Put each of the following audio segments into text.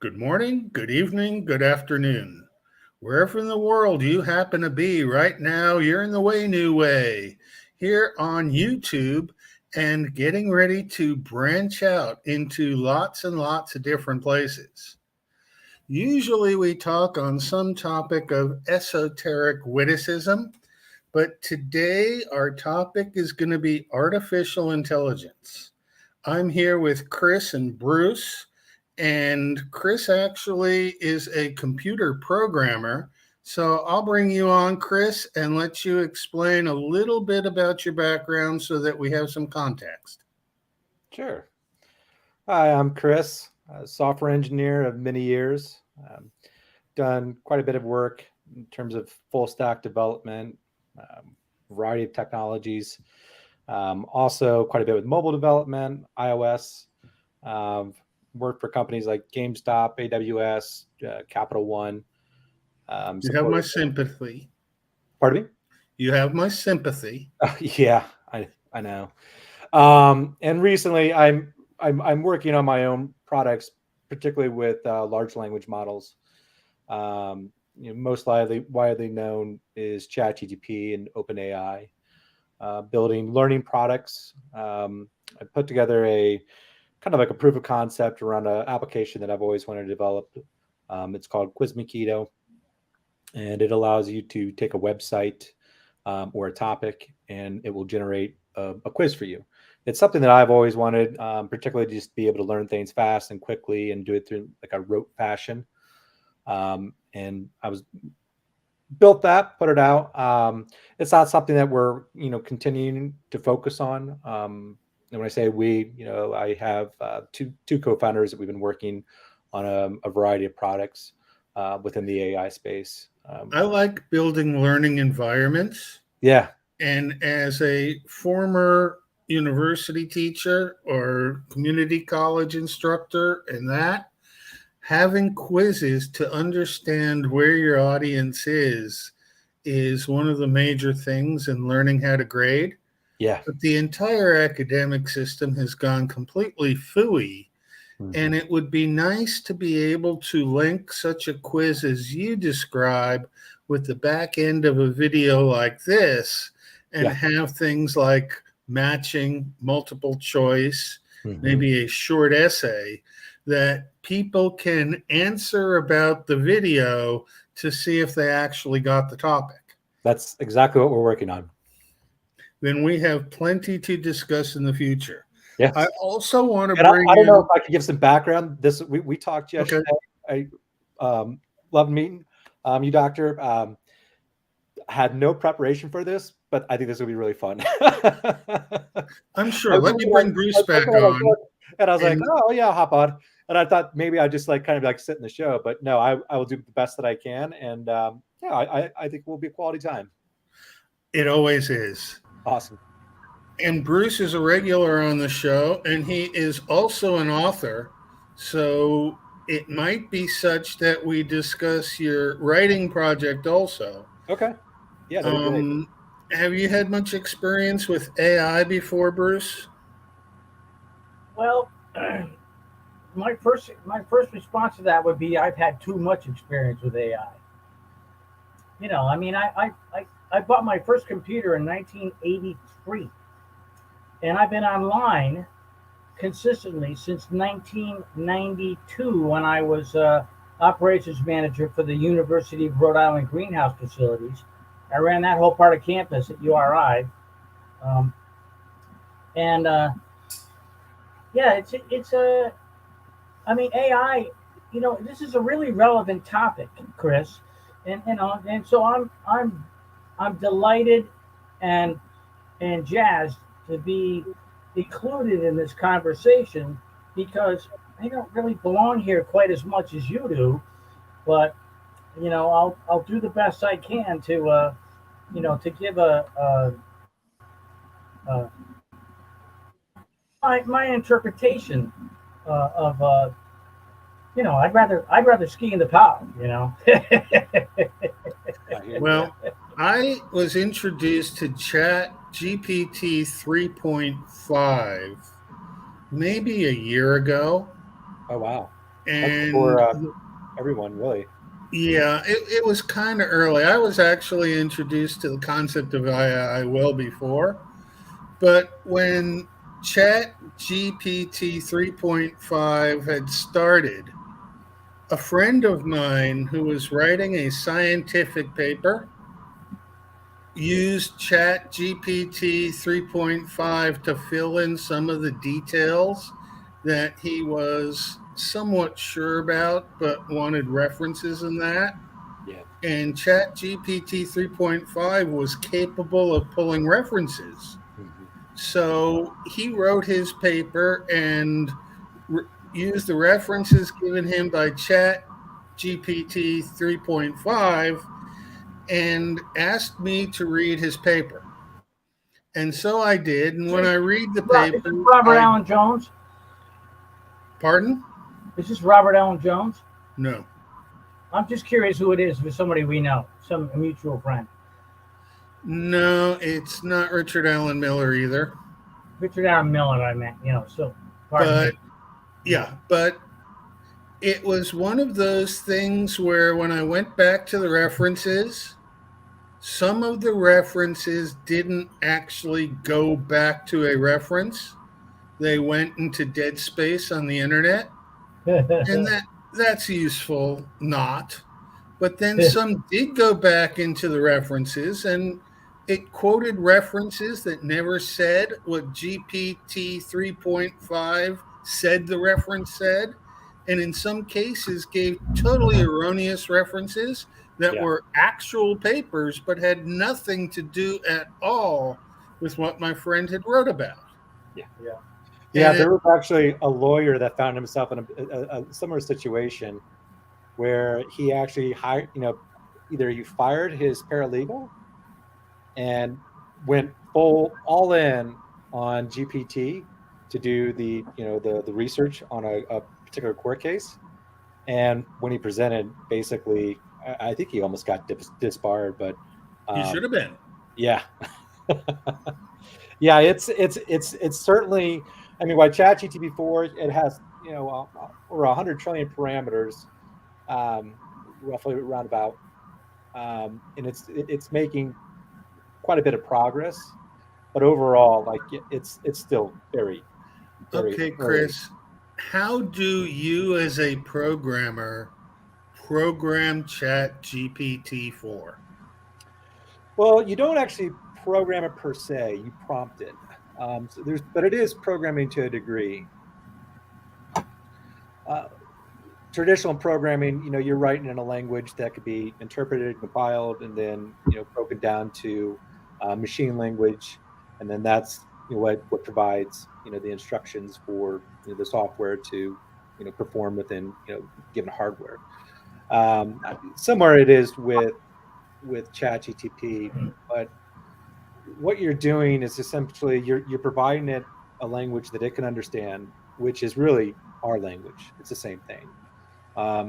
Good morning, good evening, good afternoon. Wherever in the world you happen to be right now, you're in the Way New Way here on YouTube and getting ready to branch out into lots and lots of different places. Usually we talk on some topic of esoteric witticism, but today our topic is going to be artificial intelligence. I'm here with Chris and Bruce, and Chris actually is a computer programmer. So I'll bring you on, Chris, and let you explain a little bit about your background so that we have some context. Sure. Hi, I'm Chris, a software engineer of many years. Done quite a bit of work in terms of full stack development, variety of technologies. Also, quite a bit with mobile development, iOS. Um, Worked for companies like GameStop, AWS, Capital One. You have my Supported. sympathy. Pardon me? You have my sympathy. Yeah, I know. And recently, I'm working on my own products, particularly with large language models. Most widely known is ChatGPT and OpenAI. Building learning products. I put together a kind of like a proof of concept around an application that I've always wanted to develop. It's called Quiz Makito, and it allows you to take a website or a topic, and it will generate a quiz for you. It's something that I've always wanted, particularly just be able to learn things fast and quickly and do it through like a rote fashion. And I was built that, put it out. It's not something that we're continuing to focus on. And when I say we, I have two co-founders that we've been working on a variety of products within the AI space. I like building learning environments. Yeah, And as a former university teacher or community college instructor, and that having quizzes to understand where your audience is one of the major things in learning how to grade. yeah. But the entire academic system has gone completely fooey. Mhm. And it would be nice to be able to link such a quiz as you describe with the back end of a video like this and Yeah. have things like matching, multiple choice, Mhm. maybe a short essay that people can answer about the video to see if they actually got the topic. That's exactly what we're working on. Then we have plenty to discuss in the future. I Yes. also want to And I, bring I don't know if in, I could give some background. We talked okay, yesterday. I loved meeting you, doctor. Had no preparation for this, but I think this will be really fun. I'm sure. Let me bring I Bruce was back working on my on. book, and I was like, And "Oh yeah, I'll hop on." And I thought maybe I just like kind of like sit in the show, but no, I will do the best that I can, and yeah, I think it will be a quality time. it always is. Awesome. And Bruce is a regular on the show, and he is also an author. So it might be such that we discuss your writing project also. Okay. Yeah, that'd be great. Um, have you had much experience with AI before, Bruce? Well, my first response to that would be I've had too much experience with AI. I mean, I bought my first computer in 1983, and I've been online consistently since 1992 when I was operations manager for the University of Rhode Island greenhouse facilities. I ran that whole part of campus at URI, um, and yeah, it's a I mean, AI. This is a really relevant topic, Chris, and so I'm delighted and jazzed to be included in this conversation because I don't really belong here quite as much as you do, but I'll do the best I can to to give a my interpretation of I'd rather ski in the pow. I hear you. Well, I was introduced to Chat GPT 3.5 maybe a year ago. Oh wow. And for everyone, really. yeah, it was kind of early. I was actually introduced to the concept of AI well before, but when Chat GPT 3.5 had started, a friend of mine who was writing a scientific paper used Chat GPT 3.5 to fill in some of the details that he was somewhat sure about, but wanted references in that. Yeah. And Chat GPT 3.5 was capable of pulling references. Mhm. So he wrote his paper and used the references given him by Chat GPT 3.5 and asked me to read his paper. And so I did. And when I read the Is paper, this Robert Allen Jones? Pardon? Is this Robert Allen Jones? No. I'm just curious who it is. If it's somebody we know, some a mutual friend. No, it's not Richard Allen Miller either. Richard Allen Miller, I meant. So pardon But me. yeah, but it was one of those things where when I went back to the references, some of the references didn't actually go back to a reference. They went into dead space on the internet. And that's useful, not. But then some did go back into the references and it quoted references that never said what GPT 3.5 said the reference said. And in some cases, gave totally erroneous references that Yeah. were actual papers, but had nothing to do at all with what my friend had wrote about. Yeah. Yeah, And there was actually a lawyer that found himself in a similar situation where he actually hired, either he fired his paralegal and went all in on GPT to do the research on a particular court case. And when he presented, basically, I think he almost got disbarred, but he should have been. yeah. Yeah, it's certainly. I mean, by ChatGPT 4, it has over 100 trillion parameters, roughly around about, and it's making quite a bit of progress. But overall, like it's still very, very Okay, early. Chris, how do you as a programmer program Chat GPT 4? Well, you don't actually program it per se; you prompt it. But it is programming to a degree. Traditional programming, you're writing in a language that could be interpreted, compiled, and then broken down to machine language, and then that's what provides the instructions for the software to perform within given hardware. Somewhere it is with ChatGPT, but what you're doing is essentially you're providing it a language that it can understand, which is really our language. It's the same thing.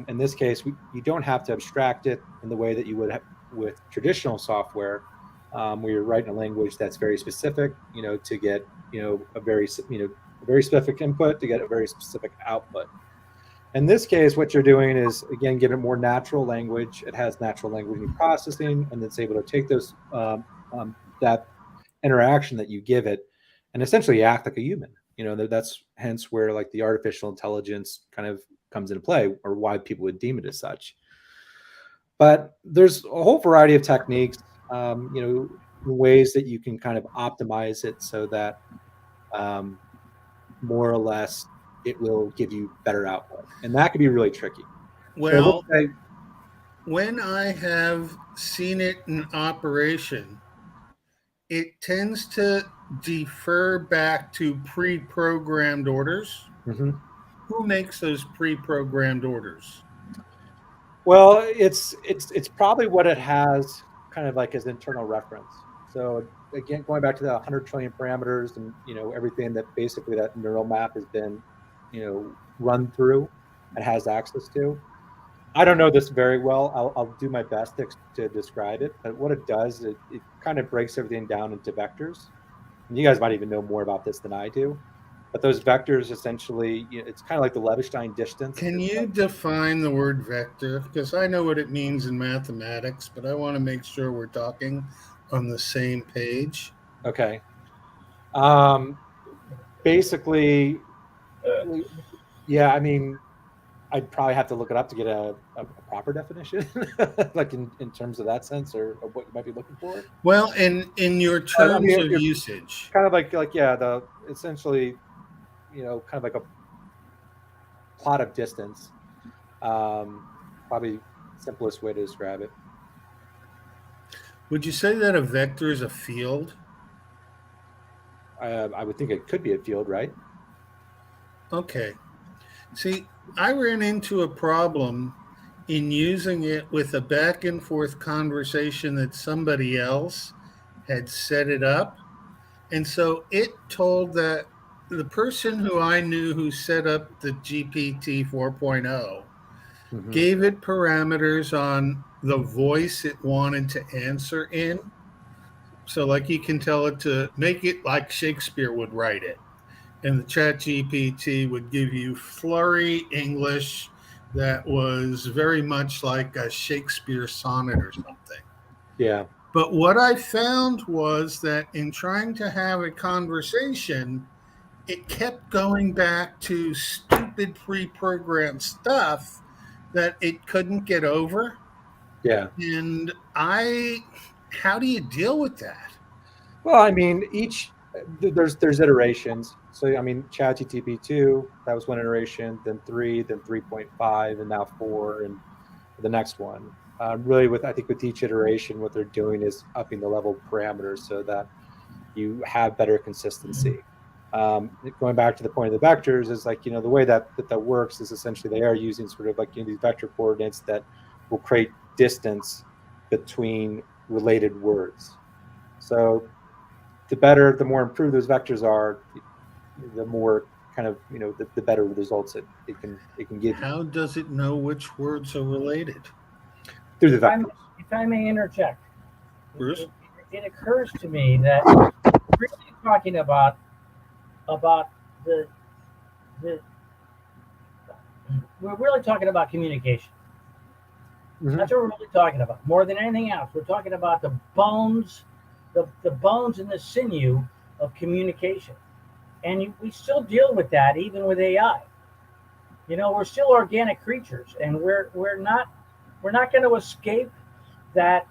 In this case, you don't have to abstract it in the way that you would have with traditional software, where you're writing a language that's very specific, to get a very specific input to get a very specific output. In this case, what you're doing is again give it more natural language. It has natural language processing, and it's able to take those that interaction that you give it, and essentially act like a human. That's hence where like the artificial intelligence kind of comes into play, or why people would deem it as such. But there's a whole variety of techniques, ways that you can kind of optimize it so that more or less it will give you better output, and that can be really tricky. Well, when I have seen it in operation, it tends to defer back to pre-programmed orders. Mm-hmm. Who makes those pre-programmed orders? Well, it's probably what it has kind of like as internal reference. So again, going back to the 100 trillion parameters and everything that basically that neural map has been run through and has access to. I don't know this very well. I'll do my best to describe it. But what it does, it kind of breaks everything down into vectors. And you guys might even know more about this than I do. But those vectors essentially, it's kind of like the Levenshtein distance. Can you define the word vector? Because I know what it means in mathematics, but I want to make sure we're talking on the same page. Okay. Basically, yeah, I mean, I'd probably have to look it up to get a proper definition, like in terms of that sense, or what you might be looking for. Well, in your terms of usage, kind of like yeah, the essentially, kind of like a plot of distance. Probably simplest way to describe it. would you say that a vector is a field? I would think it could be a field, right? Okay. See, I ran into a problem in using it with a back and forth conversation that somebody else had set it up. And so it told that the person who I knew who set up the GPT 4.0 gave it parameters on the voice it wanted to answer in. So, like, you can tell it to make it like Shakespeare would write it. And the Chat GPT would give you flurry English that was very much like a Shakespeare sonnet or something. Yeah. But what I found was that in trying to have a conversation, it kept going back to stupid pre-programmed stuff that it couldn't get over. Yeah. And how do you deal with that? Well, I mean, there's iterations. So, I mean, ChatGPT 2, that was one iteration, then 3, then 3.5, and now 4, and the next one. Really, I think with each iteration, what they're doing is upping the level of parameters so that you have better consistency. Going back to the point of the vectors is like, the way that works is essentially they are using sort of like these vector coordinates that will create distance between related words. So the more improved those vectors are, the more kind of, the better results it can give you. How does it know which words are related? Through the vectors. If I may interject, Bruce? it occurs to me that we're really talking about the we're really talking about communication. That's what we're really talking about. More than anything else, we're talking about the bones, the bones and the sinew of communication. And we still deal with that even with AI. We're still organic creatures, and we're not going to escape that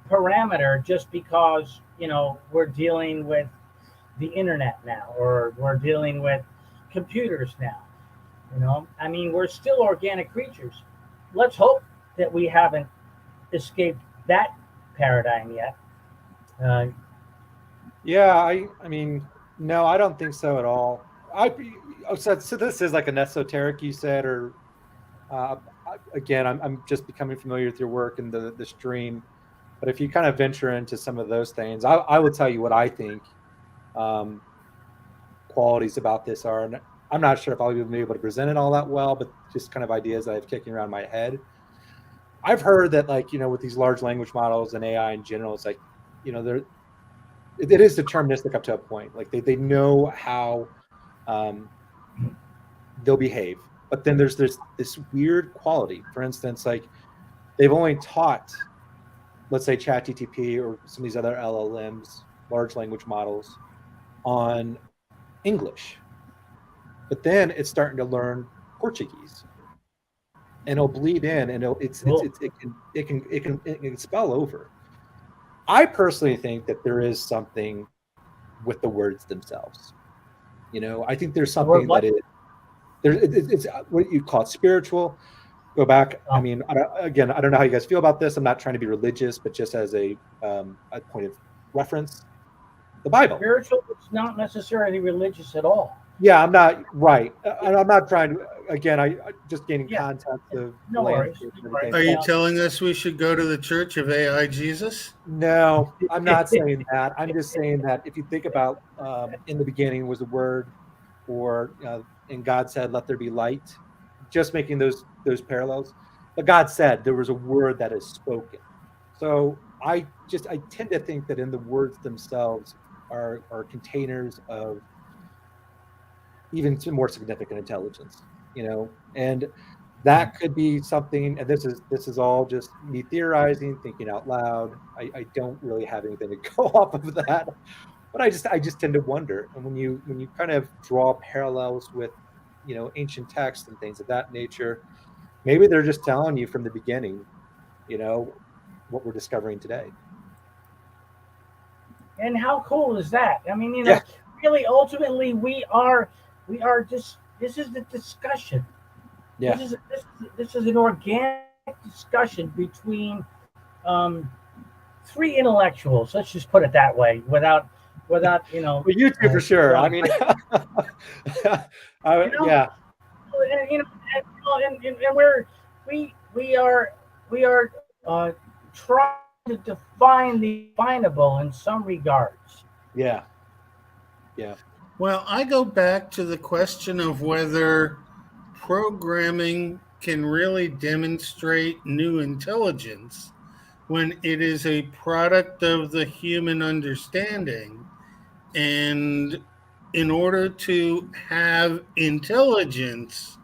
parameter just because we're dealing with the internet now, or we're dealing with computers now. I mean, we're still organic creatures. Let's hope that we haven't escaped that paradigm yet. Yeah, I mean, no, I don't think so at all. So this is like an esoteric, you said, or again, I'm just becoming familiar with your work and the stream. But if you kind of venture into some of those things, I will tell you what I think qualities about this are. And I'm not sure if I'll be able to present it all that well, but just kind of ideas that I've kicking around my head. I've heard that, like, with these large language models and AI in general, it's like, it is deterministic up to a point. Like they know how they'll behave. But then there's this weird quality. For instance, like they've only taught, let's say, ChatGPT or some of these other LLMs, large language models, on English. But then it's starting to learn Portuguese, and it'll bleed in, and it can spell over. I personally think that there is something with the words themselves. I think there's something that it's what you call it, spiritual. Go back. I mean, I don't know how you guys feel about this. I'm not trying to be religious, but just as a point of reference, the Bible. Spiritual, it's not necessarily religious at all. Yeah, I'm not right. I'm not trying to. Again, I just gaining context of. No worries. Are you telling us we should go to the Church of AI Jesus? No, I'm not saying that. I'm just saying that if you think about in the beginning was the Word, or and God said, "Let there be light." Just making those parallels. But God said there was a word that is spoken. So I tend to think that in the words themselves are containers of even to more significant intelligence, and that could be something. And this is all just me theorizing, thinking out loud. I don't really have anything to go off of that, but I just tend to wonder. And when you kind of draw parallels with ancient texts and things of that nature, maybe they're just telling you from the beginning, what we're discovering today. And how cool is that? I mean, Yeah. really, ultimately, we are just. This is the discussion. Yeah. This is an organic discussion between three intellectuals. Let's just put it that way, without Well, you two for sure. I mean, yeah. And we are trying to define the definable in some regards. Yeah. Well, I go back to the question of whether programming can really demonstrate new intelligence when it is a product of the human understanding. And in order to have intelligence,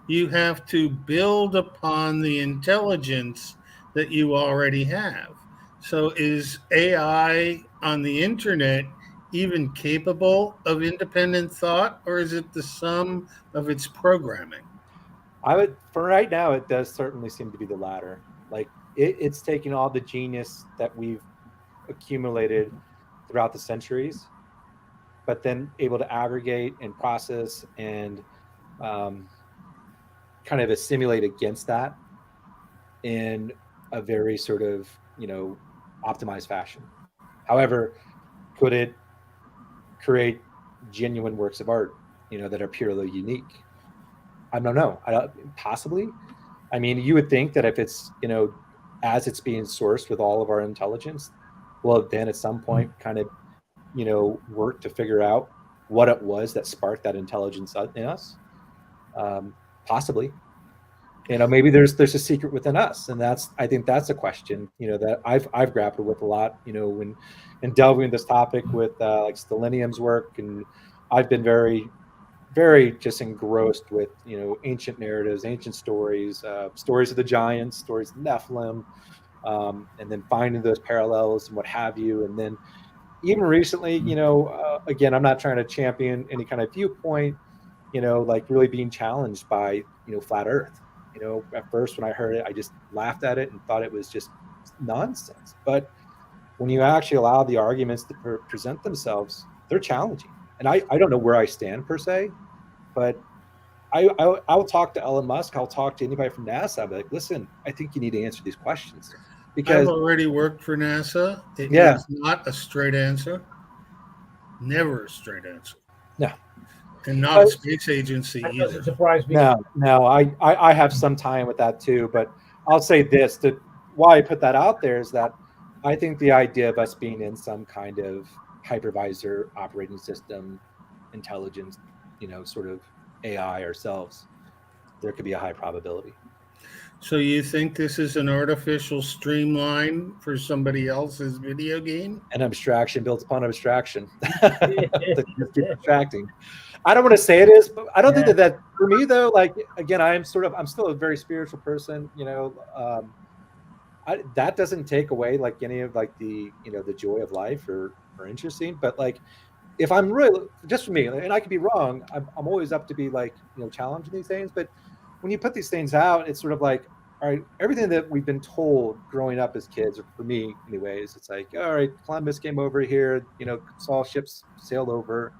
you have to build upon the intelligence that you already have. So is AI on the internet even capable of independent thought, or is it the sum of its programming? For right now, it does certainly seem to be the latter. Like it's taking all the genius that we've accumulated throughout the centuries, but then able to aggregate and process and kind of assimilate against that in a very sort of optimized fashion. However, could it create genuine works of art that are purely unique? I don't know. Possibly. I mean, you would think that if it's as it's being sourced with all of our intelligence, well, then at some point kind of work to figure out what it was that sparked that intelligence in us. Possibly. Maybe there's a secret within us, and I think that's a question that I've grappled with a lot when delving into this topic with like Stalinium's work, and I've been very, very just engrossed with ancient narratives, ancient stories, stories of the giants, stories of Nephilim, and then finding those parallels and what have you. And then even recently, again, I'm not trying to champion any kind of viewpoint, like really being challenged by flat Earth. At first when I heard it, I just laughed at it and thought it was just nonsense. But when you actually allow the arguments to present themselves, they're challenging. And I don't know where I stand per se, but I'll talk to Elon Musk. I'll talk to anybody from NASA. I'll be like, listen, I think you need to answer these questions. Because I've already worked for NASA. It Yeah. is not a straight answer. Never a straight answer. No. And not a space agency That either. doesn't surprise me. No, I have some time with that too, but I'll say this, that why I put that out there is that I think the idea of us being in some kind of hypervisor operating system, intelligence, sort of AI ourselves, there could be a high probability. So you think this is an artificial streamline for somebody else's video game? An abstraction built upon abstraction. Just keep abstracting. I don't want to say it is, but I don't think that for me though, like, again, I'm still a very spiritual person, that doesn't take away like any of like the, the joy of life or interesting, but like, if I'm really, just for me, and I could be wrong, I'm always up to be like, challenging these things. But when you put these things out, it's sort of like, all right, everything that we've been told growing up as kids, or for me anyways, it's like, all right, Columbus came over here, saw ships sailed over.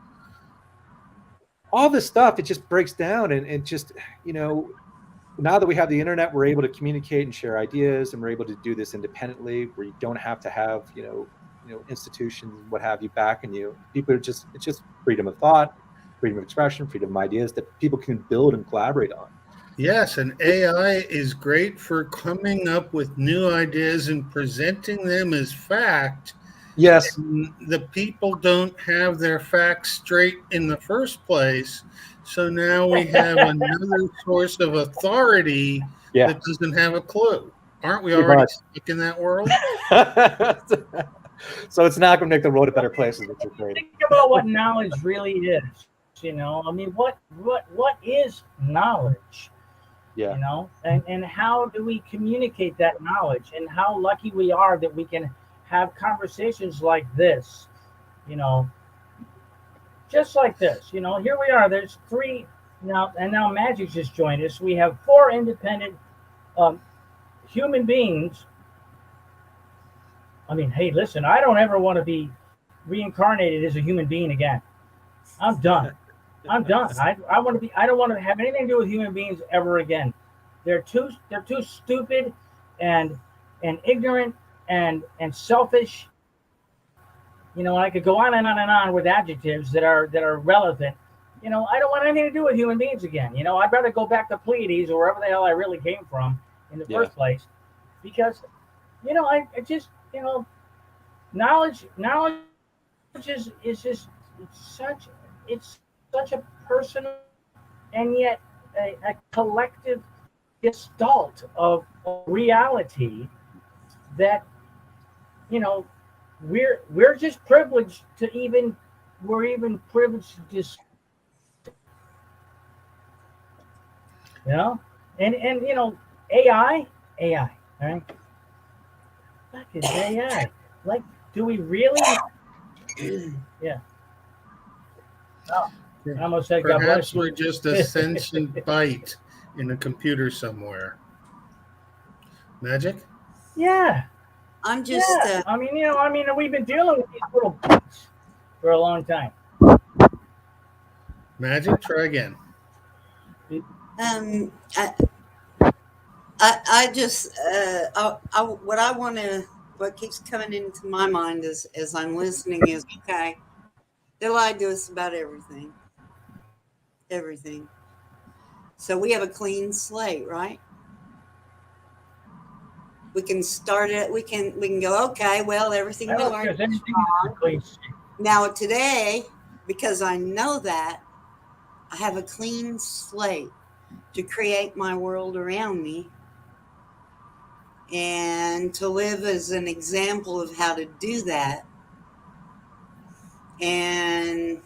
All this stuff, it just breaks down, and just, now that we have the internet, we're able to communicate and share ideas, and we're able to do this independently, where you don't have to have, institutions, what have you, backing you. People are it's just freedom of thought, freedom of expression, freedom of ideas that people can build and collaborate on. Yes, and AI is great for coming up with new ideas and presenting them as fact. Yes. And the people don't have their facts straight in the first place. So now we have another source of authority that doesn't have a clue. Aren't we already stuck in that world? So it's not going to make the world a better place. Is what you're saying. Think about what knowledge really is. You know, I mean, what is knowledge? Yeah. You know, and how do we communicate that knowledge? And how lucky we are that we can have conversations like this. You know, just like this. You know, here we are. There's three now, and now Magic just joined us. We have four independent um, human beings. I mean, hey, listen, I don't ever want to be reincarnated as a human being again. I'm done. I'm done. I want to be. I don't want to have anything to do with human beings ever again. They're too stupid, and ignorant and selfish. You know, I could go on and on and on with adjectives that are relevant. You know, I don't want anything to do with human beings again. You know, I'd rather go back to Pleiades or wherever the hell I really came from in the first place, because, you know, I just, you know, knowledge is just it's such a personal and yet a collective gestalt of reality that, you know, we're just privileged to even we're even privileged to just, you know, and you know, AI, right? What is AI? Like, do we really? Yeah. Oh, I almost said God Perhaps bless you. we're just a sentient byte in a computer somewhere. Magic? Yeah. I'm just Yeah. I mean, you know, I mean, we've been dealing with these little bytes for a long time. Magic, try again. I just what I want to, what keeps coming into my mind is as I'm listening is, okay, they lied to us about everything. So we have a clean slate, right? We can start it. We can go, okay, well, everything we learned. Now today, because I know that, I have a clean slate to create my world around me and to live as an example of how to do that. And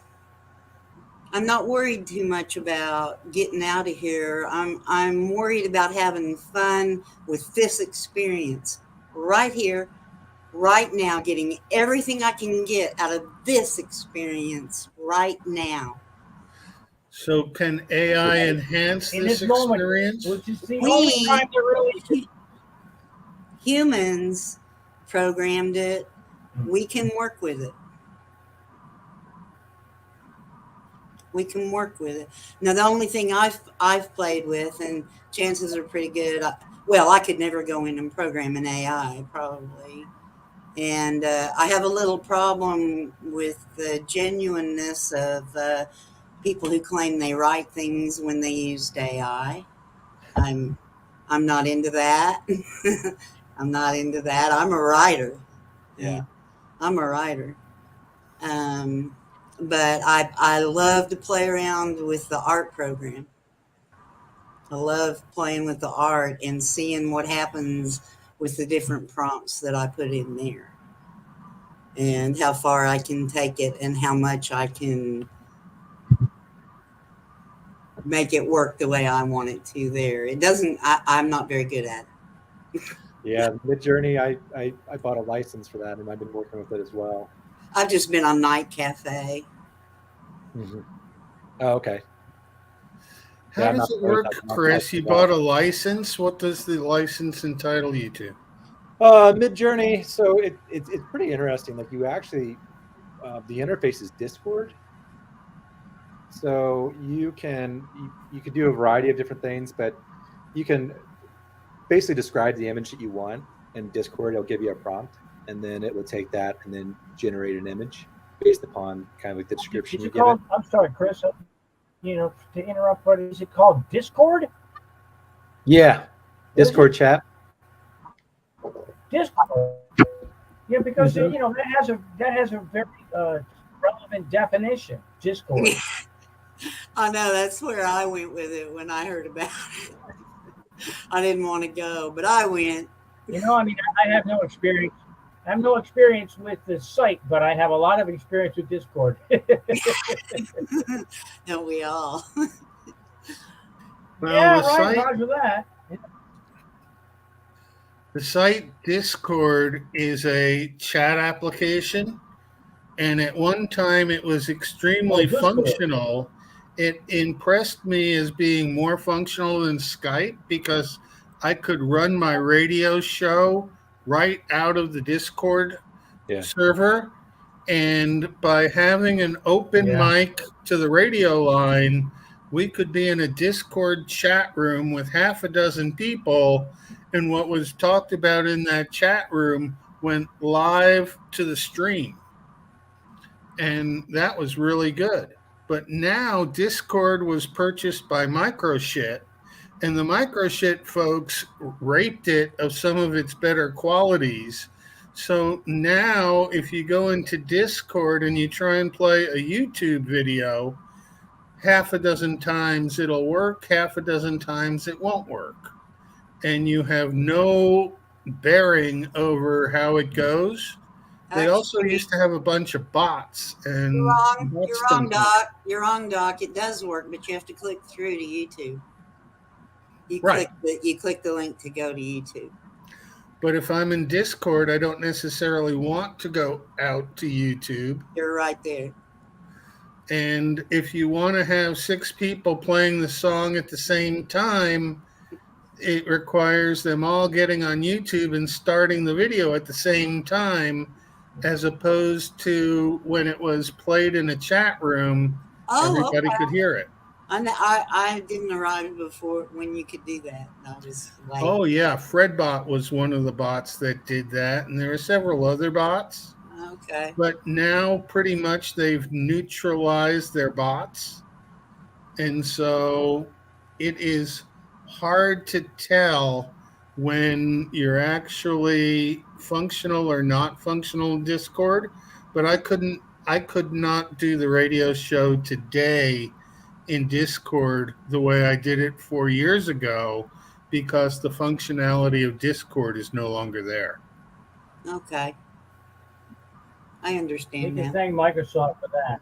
I'm not worried too much about getting out of here. I'm worried about having fun with this experience right here, right now, getting everything I can get out of this experience right now. So can AI enhance In this this moment, experience? which is the only time to really humans programmed it. We can work with it. We can work with it. Now, the only thing I've played with, and chances are pretty good. I could never go in and program an AI, probably. And I have a little problem with the genuineness of people who claim they write things when they used AI. I'm not into that. I'm not into that. I'm a writer. Yeah. I'm a writer. But I love to play around with the art program. I love playing with the art and seeing what happens with the different prompts that I put in there, and how far I can take it and how much I can make it work the way I want it to there. It doesn't, I'm not very good at it. Yeah, Midjourney, I bought a license for that, and I've been working with it as well. I've just been on Night Cafe. Mm-hmm. Oh, okay. How does it work, Chris? You bought a license. What does the license entitle you to? Midjourney. So it's pretty interesting. Like, you actually, the interface is Discord. So you can do a variety of different things, but you can basically describe the image that you want, and Discord will give you a prompt, and then it will take that and then generate an image based upon kind of like the description you give it. I'm sorry, Chris. You know, to interrupt, but is it called Discord? Yeah, Discord chat. Discord. Yeah, because you know that has a very relevant definition. Discord. I know, that's where I went with it when I heard about it. I didn't want to go, but I went. You know, I mean, I have no experience. I have no experience with the site, but I have a lot of experience with Discord. Don't we all? Well, Yeah, right. Roger that. the site Discord is a chat application, and at one time it was extremely Oh, Discord. functional. It impressed me as being more functional than Skype because I could run my radio show right out of the Discord Yeah. server. And by having an open Yeah. mic to the radio line, we could be in a Discord chat room with half a dozen people. And what was talked about in that chat room went live to the stream. And that was really good. But now Discord was purchased by Microshit, and the Microshit folks raped it of some of its better qualities. So now, if you go into Discord and you try and play a YouTube video, half a dozen times it'll work, half a dozen times it won't work. And you have no bearing over how it goes. They also Actually, used to have a bunch of bots, and you're wrong. bots You're wrong, don't work. Doc. You're wrong, Doc. It does work, but you have to click through to YouTube. Right. You click the link to go to YouTube. But if I'm in Discord, I don't necessarily want to go out to YouTube. You're right there. And if you want to have 6 people playing the song at the same time, it requires them all getting on YouTube and starting the video at the same time, as opposed to when it was played in a chat room, everybody could hear it. I didn't arrive before when you could do that. I was like, Oh, yeah. Fredbot was one of the bots that did that. And there are several other bots. okay. But now pretty much they've neutralized their bots. And so it is hard to tell when you're actually functional or not functional in Discord. But I could not do the radio show today in Discord the way I did it 4 years ago because the functionality of Discord is no longer there. Okay. I We understand can now. thank Microsoft for that.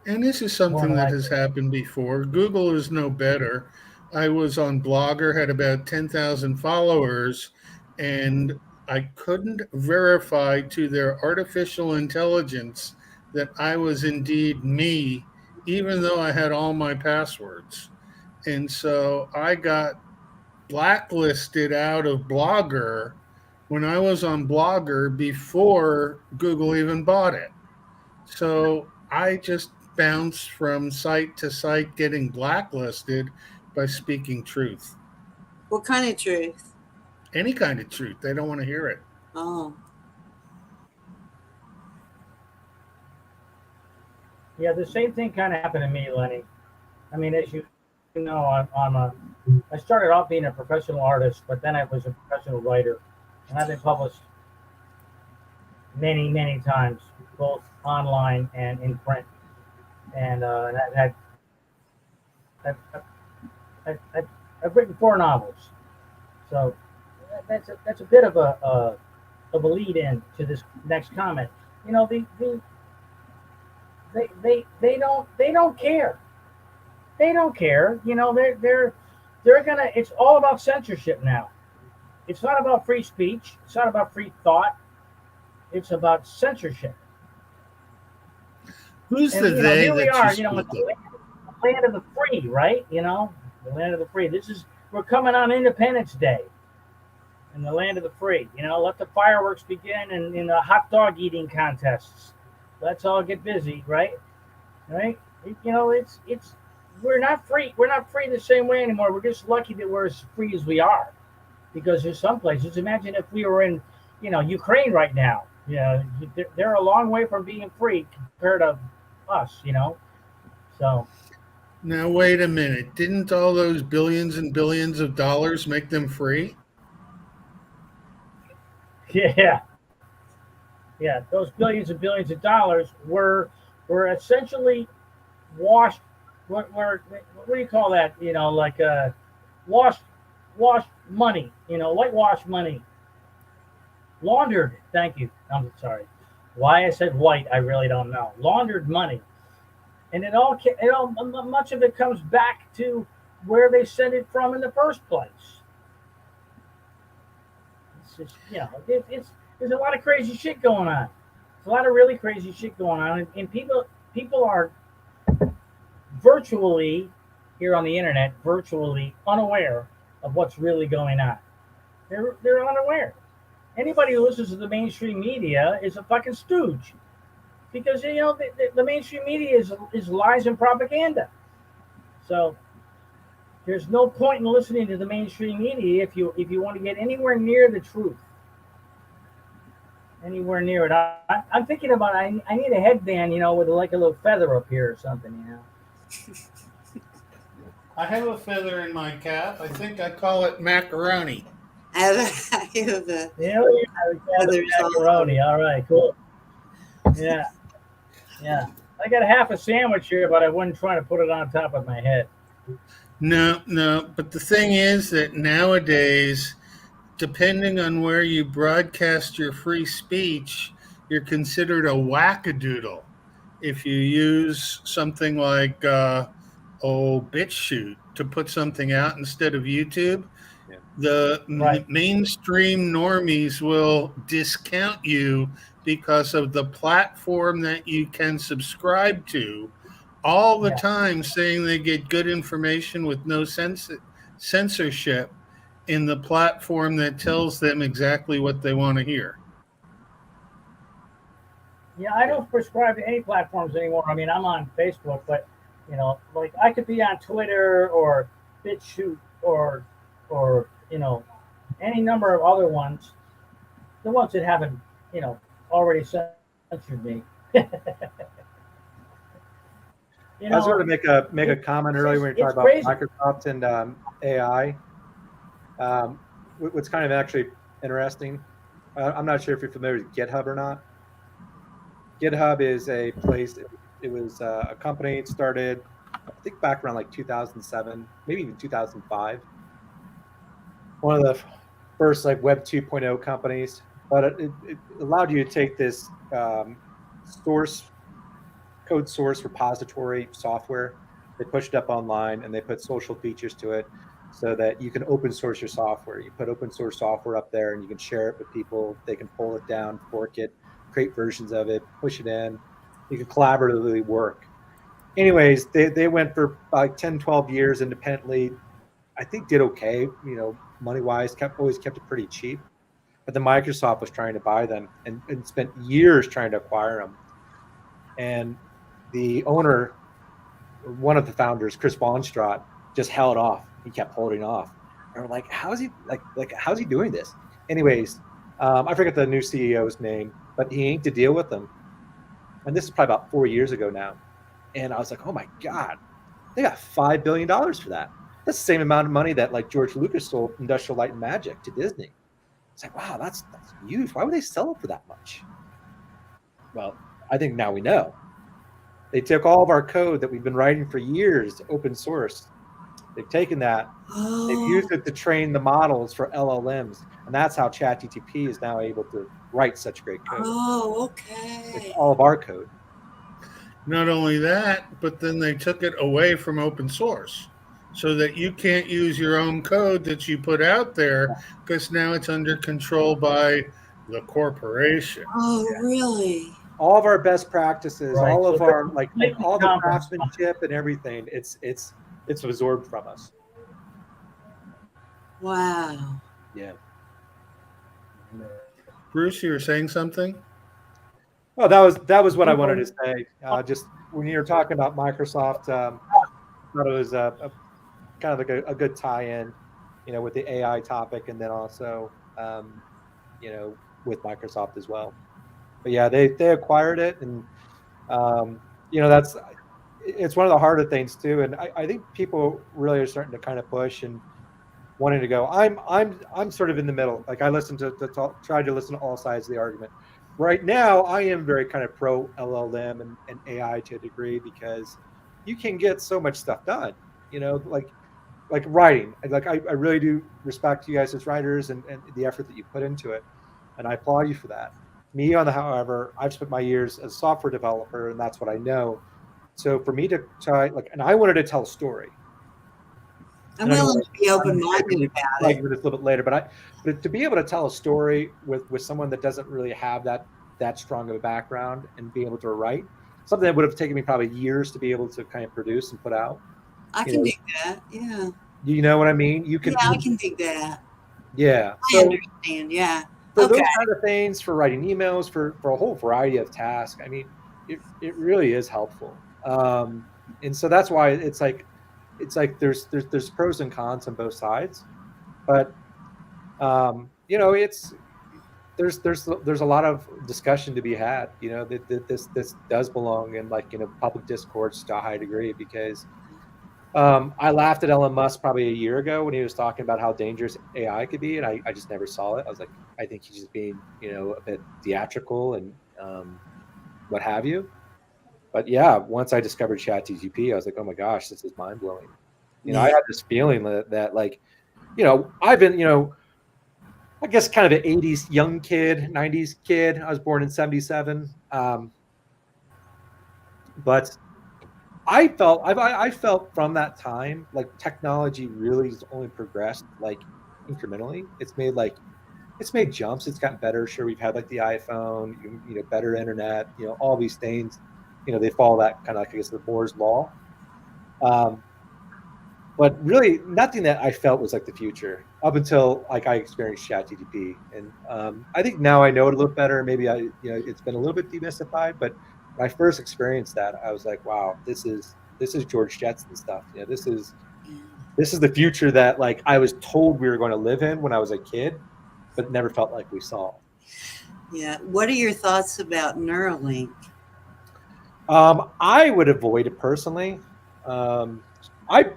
And this is something that has happened before. Google is no better. I was on Blogger, had about 10,000 followers, and I couldn't verify to their artificial intelligence that I was indeed me, even though I had all my passwords. And so I got blacklisted out of Blogger when I was on Blogger before Google even bought it. So I just bounced from site to site getting blacklisted by speaking truth. What kind of truth? Any kind of truth. They don't want to hear it. Oh, Yeah, the same thing kind of happened to me, Lenny. I mean, as you know, I started off being a professional artist, but then I was a professional writer, and I've been published many, many times, both online and in print. And I've written 4 novels, so that's a bit of a lead in to this next comment. You know, they don't care. They don't care. You know, they're gonna. It's all about censorship now. It's not about free speech. It's not about free thought. It's about censorship. Who's And, the you know, they here we that are. you You know, speak it's of? the land of the free, right? You know, the land of the free. We're coming on Independence Day, in the land of the free. You know, let the fireworks begin and in the hot dog eating contests. Let's all get busy, right? Right? You know, it's we're not free. We're not free the same way anymore. We're just lucky that we're as free as we are, because there's some places. Imagine if we were in, you know, Ukraine right now. You know, they're a long way from being free compared to us. You know, so Now, wait a minute. Didn't all those billions and billions of dollars make them free? yeah, those billions and billions of dollars were essentially washed. What do you call that? You know, like washed money. You know, whitewash money. laundered. Thank you. I'm sorry. Why I said white, I really don't know. Laundered money, and much of it comes back to where they sent it from in the first place. It's just, there's a lot of crazy shit going on. There's a lot of really crazy shit going on, and people are virtually here on the internet, virtually unaware of what's really going on. They're unaware. Anybody who listens to the mainstream media is a fucking stooge, because the mainstream media is lies and propaganda. So there's no point in listening to the mainstream media if you want to get anywhere near the truth. Anywhere near it. I'm thinking about I need a headband, with like a little feather up here or something, I have a feather in my cap. I think I call it macaroni. I have a Feathers macaroni. All right, cool. Yeah. I got half a sandwich here, but I wasn't trying to put it on top of my head. No. But the thing is that nowadays, depending on where you broadcast your free speech, you're considered a wackadoodle. If you use something like BitChute to put something out instead of YouTube, the mainstream normies will discount you because of the platform that you can subscribe to all the time, saying they get good information with no censorship in the platform that tells them exactly what they want to hear. Yeah, I don't prescribe to any platforms anymore. I mean, I'm on Facebook, but like I could be on Twitter or BitChute or any number of other ones, the ones that haven't already censored me. I was going to make a comment earlier when you talked about crazy. Microsoft and AI. What's kind of actually interesting, I'm not sure if you're familiar with GitHub or not. GitHub is a place, it was a company. It started, I think, back around like 2007, maybe even 2005. One of the first like Web 2.0 companies, but it allowed you to take this code source repository software. They pushed it up online and they put social features to it so that you can open source your software. You put open source software up there and you can share it with people. They can pull it down, fork it, create versions of it, push it in. You can collaboratively work. Anyways, they went for like 10, 12 years independently. I think did okay, money-wise, always kept it pretty cheap. But then Microsoft was trying to buy them and spent years trying to acquire them. And the owner, one of the founders, Chris Bonstraat, just held off. He kept holding off. And we're like, how is he how's he doing this? Anyways, I forget the new CEO's name, but he inked a deal with them. And this is probably about 4 years ago now. And I was like, oh my God, they got $5 billion for that. That's the same amount of money that like George Lucas sold Industrial Light and Magic to Disney. It's like, wow, that's huge. Why would they sell it for that much? Well, I think now we know. They took all of our code that we've been writing for years, open source. They've taken that, they've used it to train the models for LLMs. And that's how ChatGPT is now able to write such great code. Oh, okay. It's all of our code. Not only that, but then they took it away from open source so that you can't use your own code that you put out there because now it's under control by the corporation. Oh, really? All of our best practices, Right. all of So our like all the conference. craftsmanship and everything, it's absorbed from us. Wow. Yeah. Bruce, you were saying something? Well, that was what I wanted to say. Just when you were talking about Microsoft, I thought it was a kind of like a good tie-in, with the AI topic, and then also, with Microsoft as well. But yeah, they acquired it, and it's one of the harder things too. And I think people really are starting to kind of push and wanting to go. I'm sort of in the middle. Like I try to listen to all sides of the argument. Right now, I am very kind of pro LLM and AI to a degree because you can get so much stuff done. Like writing. Like I really do respect you guys as writers and the effort that you put into it. and I applaud you for that. Me, on the however, I've spent my years as a software developer, and that's what I know. So for me to try, like, and I wanted to tell a story. I'm And I know willing to be open-minded about like it. this a little bit later, but to be able to tell a story with someone that doesn't really have that strong of a background and be able to write something that would have taken me probably years to be able to kind of produce and put out. I You can know, dig that. Yeah. you know what I mean? You Yeah, can, I can dig that. yeah. I So understand. Yeah. for Okay. those kind of things, for writing emails, for a whole variety of tasks, I mean, it really is helpful. And so that's why it's like there's pros and cons on both sides, but you know, there's a lot of discussion to be had. You know, that this does belong in, like, you know, public discourse to a high degree, because I laughed at Elon Musk probably a year ago when he was talking about how dangerous AI could be, and I just never saw it. I was like, I think he's just being, you know, a bit theatrical and what have you. But yeah, once I discovered ChatGPT, I was like, oh my gosh, this is mind blowing. You know, I Yeah. had this feeling that like, you know, I've been, you know, I guess kind of an 80s young kid, 90s kid. I was born in 77. But I felt from that time, like, technology really has only progressed like incrementally. It's made jumps. It's gotten better. Sure, we've had like the iPhone, you know, better internet, you know, all these things. You know, they follow that kind of, like, I guess, the Moore's law. Um, but really, nothing that I felt was like the future up until, like, I experienced ChatGPT, and I think now I know it a little better. Maybe you know, it's been a little bit demystified, but when I first experienced that, I was like, wow, this is George Jetson stuff. You know, this is the future that, like, I was told we were going to live in when I was a kid, but never felt like we saw. Yeah. What are your thoughts about Neuralink? I would avoid it personally. I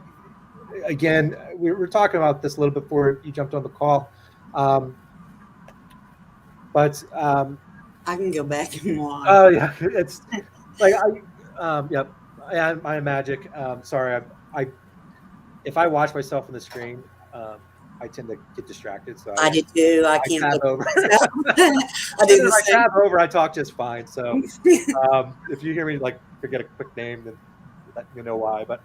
Again, we were talking about this a little before you jumped on the call, but I can go back and watch. oh yeah, it's like yeah, I am magic. Sorry, I if I watch myself on the screen, I tend to get distracted. So I do too. I can't tab look over. I do If the I same. tab over, I talk just fine. So if you hear me like forget a quick name, then let me know why. But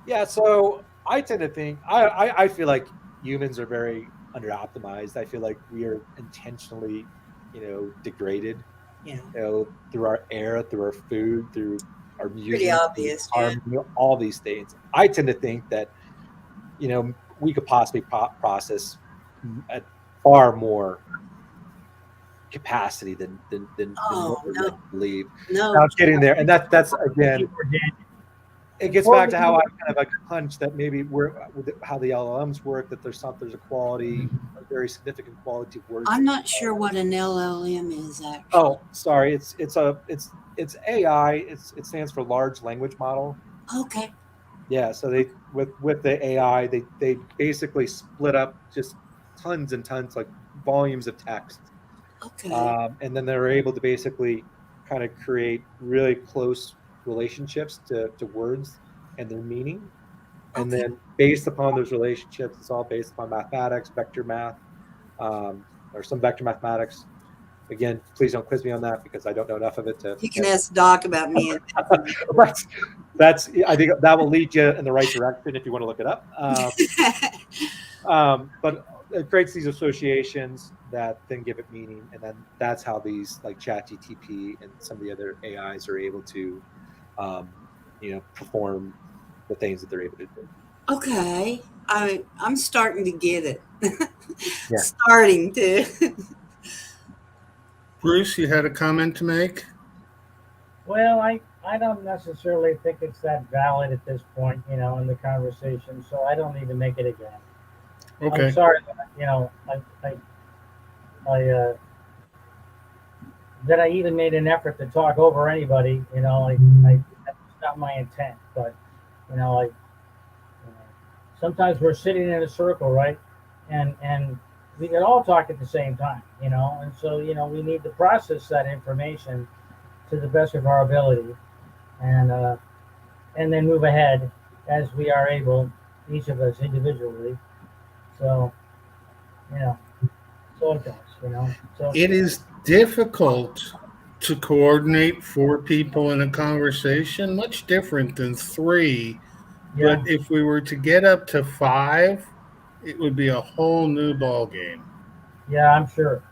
yeah, so I tend to think I feel like humans are very under optimized. I feel like we are intentionally, you know, degraded, Yeah. you know, through our air, through our food, through our music, Pretty obvious. our, Yeah. all these things. I tend to think that, you know, we could possibly process at far more capacity than Oh, what we no. like to believe. No. Now, getting there, and that's again, it gets back to how I kind of like hunch that maybe we're how the LLMs work. That there's a quality, a very significant quality of words. I'm not sure what an LLM is actually. Oh, sorry. It's AI. It stands for large language model. Okay. Yeah. So they with the AI, they basically split up just tons and tons, like volumes of text, Okay. and then they're able to basically kind of create really close relationships to words and their meaning. And Okay. then based upon those relationships, it's all based upon mathematics, vector math, or some vector mathematics. Again, please don't quiz me on that because I don't know enough of it to. You can ask Doc about me. that's I think that will lead you in the right direction if you want to look it up. But it creates these associations that then give it meaning, and then that's how these like ChatGPT and some of the other AIs are able to, you know, perform the things that they're able to do. Okay. I'm starting to get it. Yeah. Starting to. Bruce, you had a comment to make? Well, I don't necessarily think it's that valid at this point, you know, in the conversation. So I don't need to make it again. Okay. I'm sorry, you know, that I even made an effort to talk over anybody. You know, that's not my intent. But you know, sometimes we're sitting in a circle, right? And we can all talk at the same time, you know. And so, you know, we need to process that information to the best of our ability, and then move ahead as we are able, each of us individually. So, you know, So it does, you know. So It is difficult to coordinate 4 people in a conversation, much different than 3. yeah, But if we were to get up to 5, it would be a whole new ball game. yeah, I'm sure.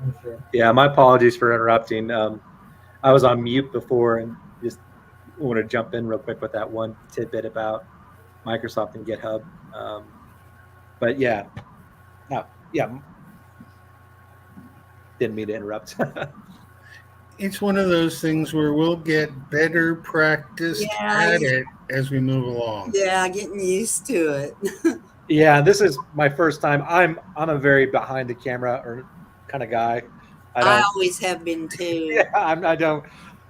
I'm sure. Yeah, my apologies for interrupting. I was on mute before and just want to jump in real quick with that one tidbit about Microsoft and GitHub. But yeah, no, yeah, didn't mean to interrupt. It's one of those things where we'll get better practiced Yeah, at it as we move along. Yeah, getting used to it. Yeah, this is my first time. I'm a very behind the camera or kind of guy. I I don't. always have been too. Yeah, I don't.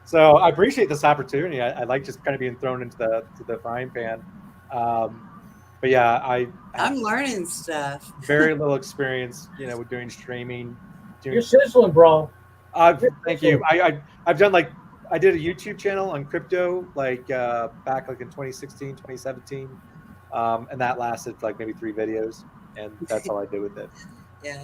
So I appreciate this opportunity. I like just kind of being thrown into the frying pan. But yeah, I have I'm learning stuff. very little experience, with doing streaming. You're sizzling, bro. Thank you. I've done I did a YouTube channel on crypto back in 2016, 2017. And that lasted maybe 3 videos, and that's all I did with it. Yeah.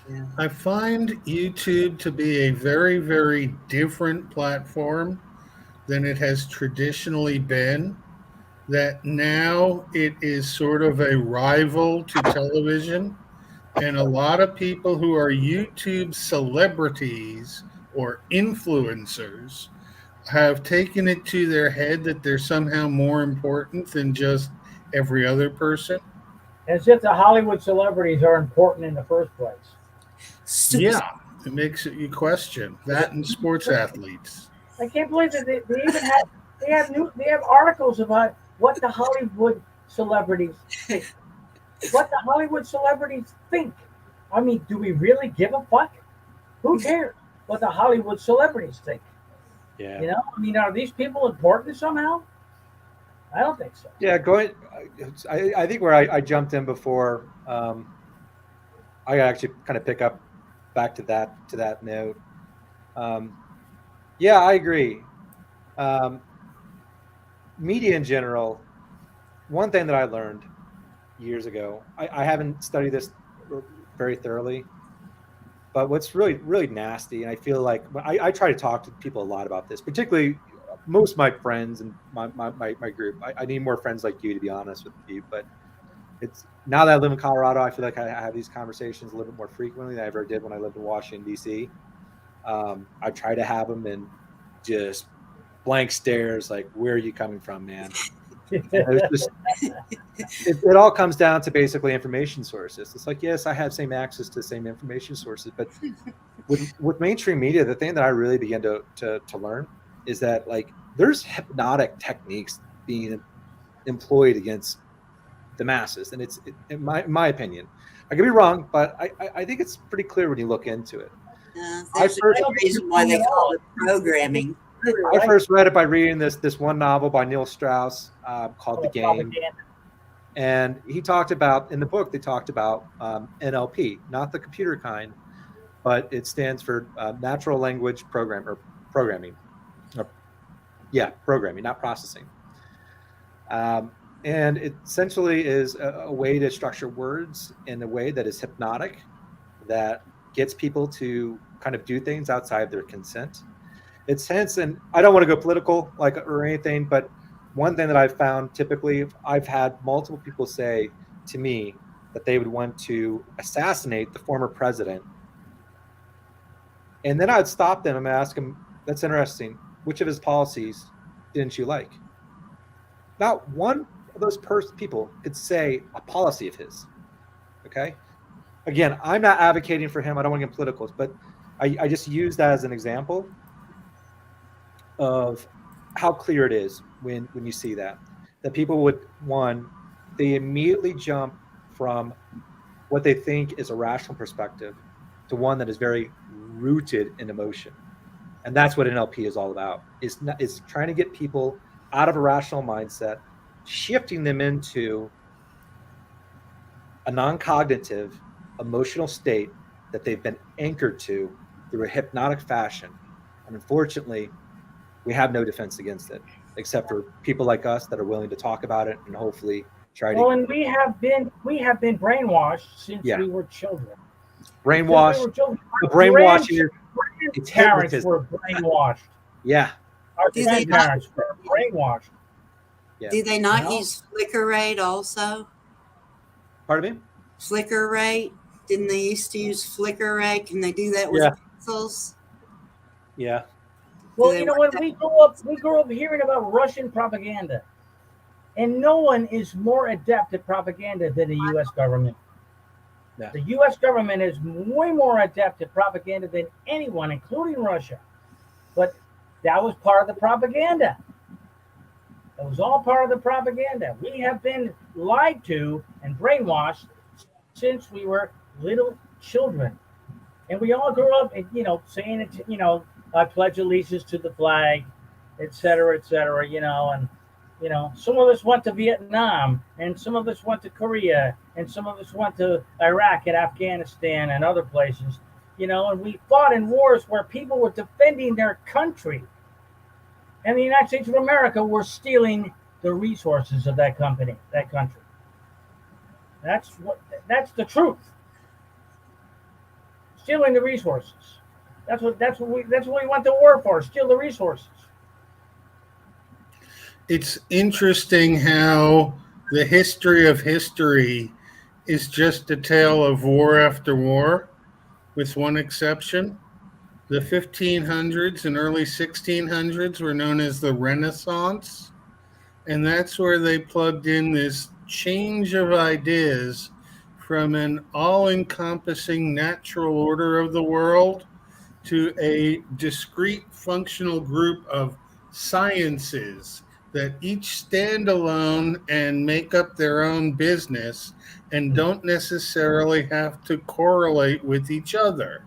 Yeah. I find YouTube to be a very, very different platform than it has traditionally been. That now it is sort of a rival to television. And a lot of people who are YouTube celebrities or influencers have taken it to their head that they're somehow more important than just every other person. As if the Hollywood celebrities are important in the first place. Yeah, it makes it you question that and sports athletes. I can't believe that they even have articles about what the Hollywood celebrities think. What the Hollywood celebrities think. I mean, do we really give a fuck? Who cares what the Hollywood celebrities think? Yeah. You know, I mean, are these people important somehow? I don't think so. Yeah, I think where I jumped in before, I actually kind of pick up back to that note. Yeah, I agree. Media in general, one thing that I learned years ago, I haven't studied this very thoroughly, but what's really, really nasty, and I feel like I try to talk to people a lot about this, particularly most of my friends and my group. I need more friends like you, to be honest with you, but it's now that I live in Colorado, I feel like I have these conversations a little bit more frequently than I ever did when I lived in Washington, D.C. I try to have them in just blank stares, like, where are you coming from, man? It all comes down to basically information sources. It's like, yes, I have same access to the same information sources, but with mainstream media, the thing that I really began to learn is that there's hypnotic techniques being employed against the masses, and it's in my opinion. I could be wrong, but I think it's pretty clear when you look into it. There's a reason why they call it programming. I first read it by reading this one novel by Neil Strauss called The Game. And he talked about, in the book, they talked about NLP, not the computer kind, but it stands for natural language programming. Programming, not processing. And it essentially is a way to structure words in a way that is hypnotic, that gets people to kind of do things outside their consent. It's hence, and I don't want to go political or anything, but one thing that I've found typically, I've had multiple people say to me that they would want to assassinate the former president. And then I'd stop them and ask them, that's interesting. Which of his policies didn't you like? Not one of those people could say a policy of his. Okay. Again, I'm not advocating for him. I don't want to get political, but I just use that as an example of how clear it is when you see that people would, they immediately jump from what they think is a rational perspective to one that is very rooted in emotion. And that's what NLP is all about, is trying to get people out of a rational mindset, shifting them into a non-cognitive emotional state that they've been anchored to through a hypnotic fashion. And unfortunately, we have no defense against it, except for people like us that are willing to talk about it and hopefully try Well, to and we have been brainwashed since Yeah. we were children. brainwash. Since we were children. The brainwashing is Grandparents hypnotism. were brainwashed. Yeah, Our Do they not- grandparents were brainwashed. yeah. Do they not No. use flicker rate also? Pardon me? Flicker rate? Didn't they used to use flicker rate? Can they do that with Yeah. pencils? Yeah. Well, they you know, want when we grew up hearing about Russian propaganda, and no one is more adept at propaganda than the U.S. government. Yeah. The U.S. government is way more adept at propaganda than anyone, including Russia. But that was part of the propaganda. It was all part of the propaganda. We have been lied to and brainwashed since we were little children. And we all grew up, you know, saying it, you know, I pledge allegiance to the flag, et cetera, you know, and, you know, some of us went to Vietnam and some of us went to Korea and some of us went to Iraq and Afghanistan and other places, you know, and we fought in wars where people were defending their country. And the United States of America were stealing the resources of that country. That's the truth. Stealing the resources. That's what we went to war for, steal the resources. It's interesting how the history of history is just a tale of war after war, with one exception. The 1500s and early 1600s were known as the Renaissance, and that's where they plugged in this change of ideas from an all-encompassing natural order of the world to a discrete functional group of sciences that each stand alone and make up their own business and don't necessarily have to correlate with each other.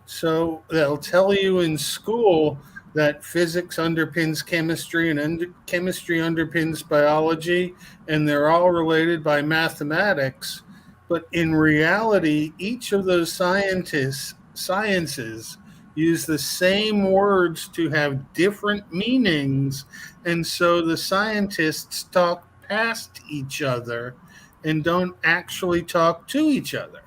So they'll tell you in school that physics underpins chemistry and chemistry underpins biology, and they're all related by mathematics. But in reality, each of those sciences use the same words to have different meanings. And so the scientists talk past each other and don't actually talk to each other.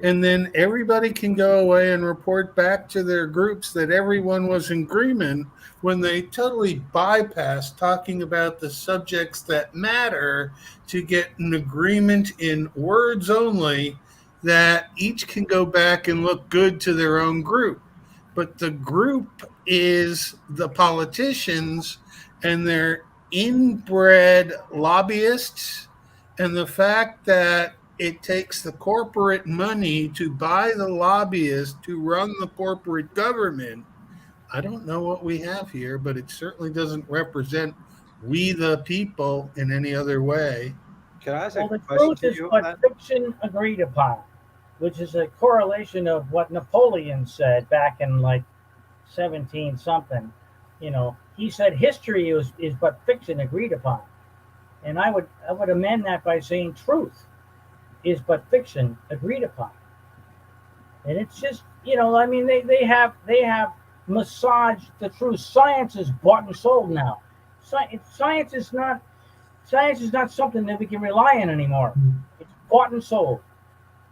And then everybody can go away and report back to their groups that everyone was in agreement when they totally bypass talking about the subjects that matter to get an agreement in words only that each can go back and look good to their own group. But the group is the politicians and their inbred lobbyists, and the fact that it takes the corporate money to buy the lobbyists to run the corporate government. I don't know what we have here, but it certainly doesn't represent we the people in any other way. Can I ask Well, a the question truth to is you on what that? fiction agreed upon, which is a correlation of what Napoleon said back in like 17 something. You know, he said history is but fiction agreed upon. And I would amend that by saying truth is but fiction agreed upon. And it's just, you know, I mean, they have massaged the truth. Science is bought and sold now. Science is not something that we can rely on anymore. It's bought and sold.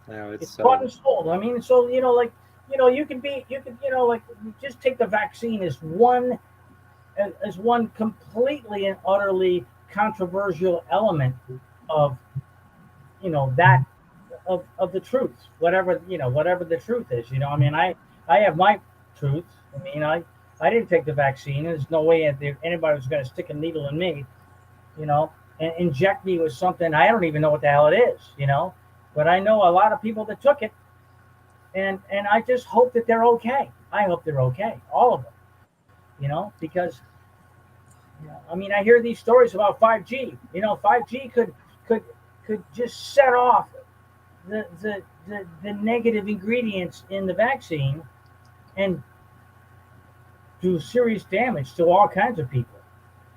No, It's bought and sold. I mean, so, you know, like, you know, you could, you know, like, just take the vaccine as one completely and utterly controversial element of, you know, that of the truth, whatever the truth is. You know, I mean, I have my truth. I mean, I didn't take the vaccine. There's no way anybody was going to stick a needle in me, you know, and inject me with something. I don't even know what the hell it is, you know, but I know a lot of people that took it, and I just hope that they're okay. I hope they're okay, all of them, you know, because, you know, I mean, I hear these stories about 5G. You know, 5G could just set off the negative ingredients in the vaccine and do serious damage to all kinds of people.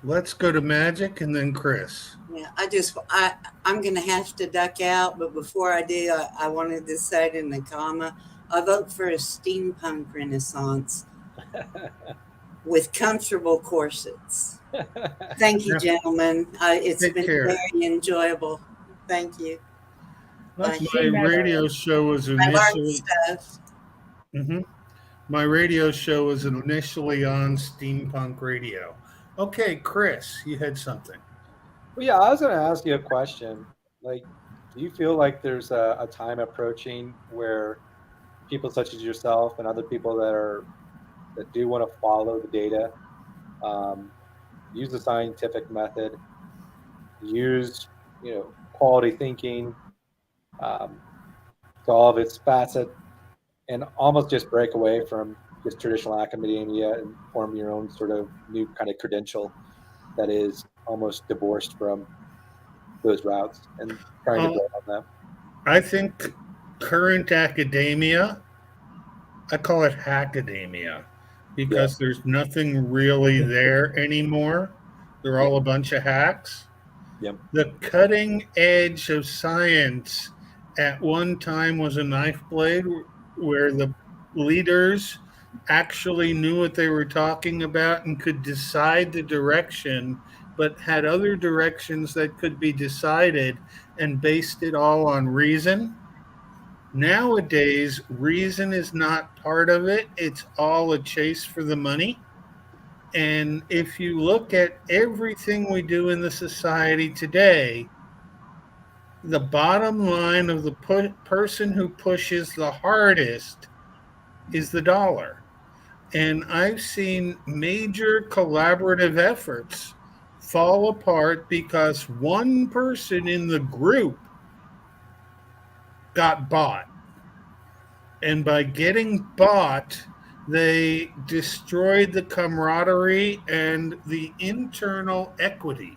Let's go to Magic and then Chris. Yeah, I'm going to have to duck out, but before I do, I wanted to say it in the comma. I vote for a steampunk renaissance with comfortable corsets. Thank you, gentlemen. It's Take been care. very enjoyable. Thank you. Let's Bye. see, My Matt. radio show was I learned initially stuff. Mhm. My radio show was initially on steampunk radio. Okay, Chris, you had something. Well, yeah, I was going to ask you a question. Like, do you feel like there's a time approaching where people such as yourself and other people that do want to follow the data, um, use the scientific method, use quality thinking um, to all of its facets, and almost just break away from just traditional academia and form your own sort of new kind of credential that is almost divorced from those routes and trying to Oh, build on that. I think current academia, I call it hackademia Yeah, because there's nothing really there anymore. They're yeah, all a bunch of hacks. yeah, The cutting edge of science at one time was a knife blade where the leaders actually knew what they were talking about and could decide the direction, but had other directions that could be decided and based it all on reason. Nowadays, reason is not part of it, it's all a chase for the money. And if you look at everything we do in the society today, the bottom line of the person who pushes the hardest is the dollar. And I've seen major collaborative efforts fall apart because one person in the group got bought. And by getting bought, they destroyed the camaraderie and the internal equity.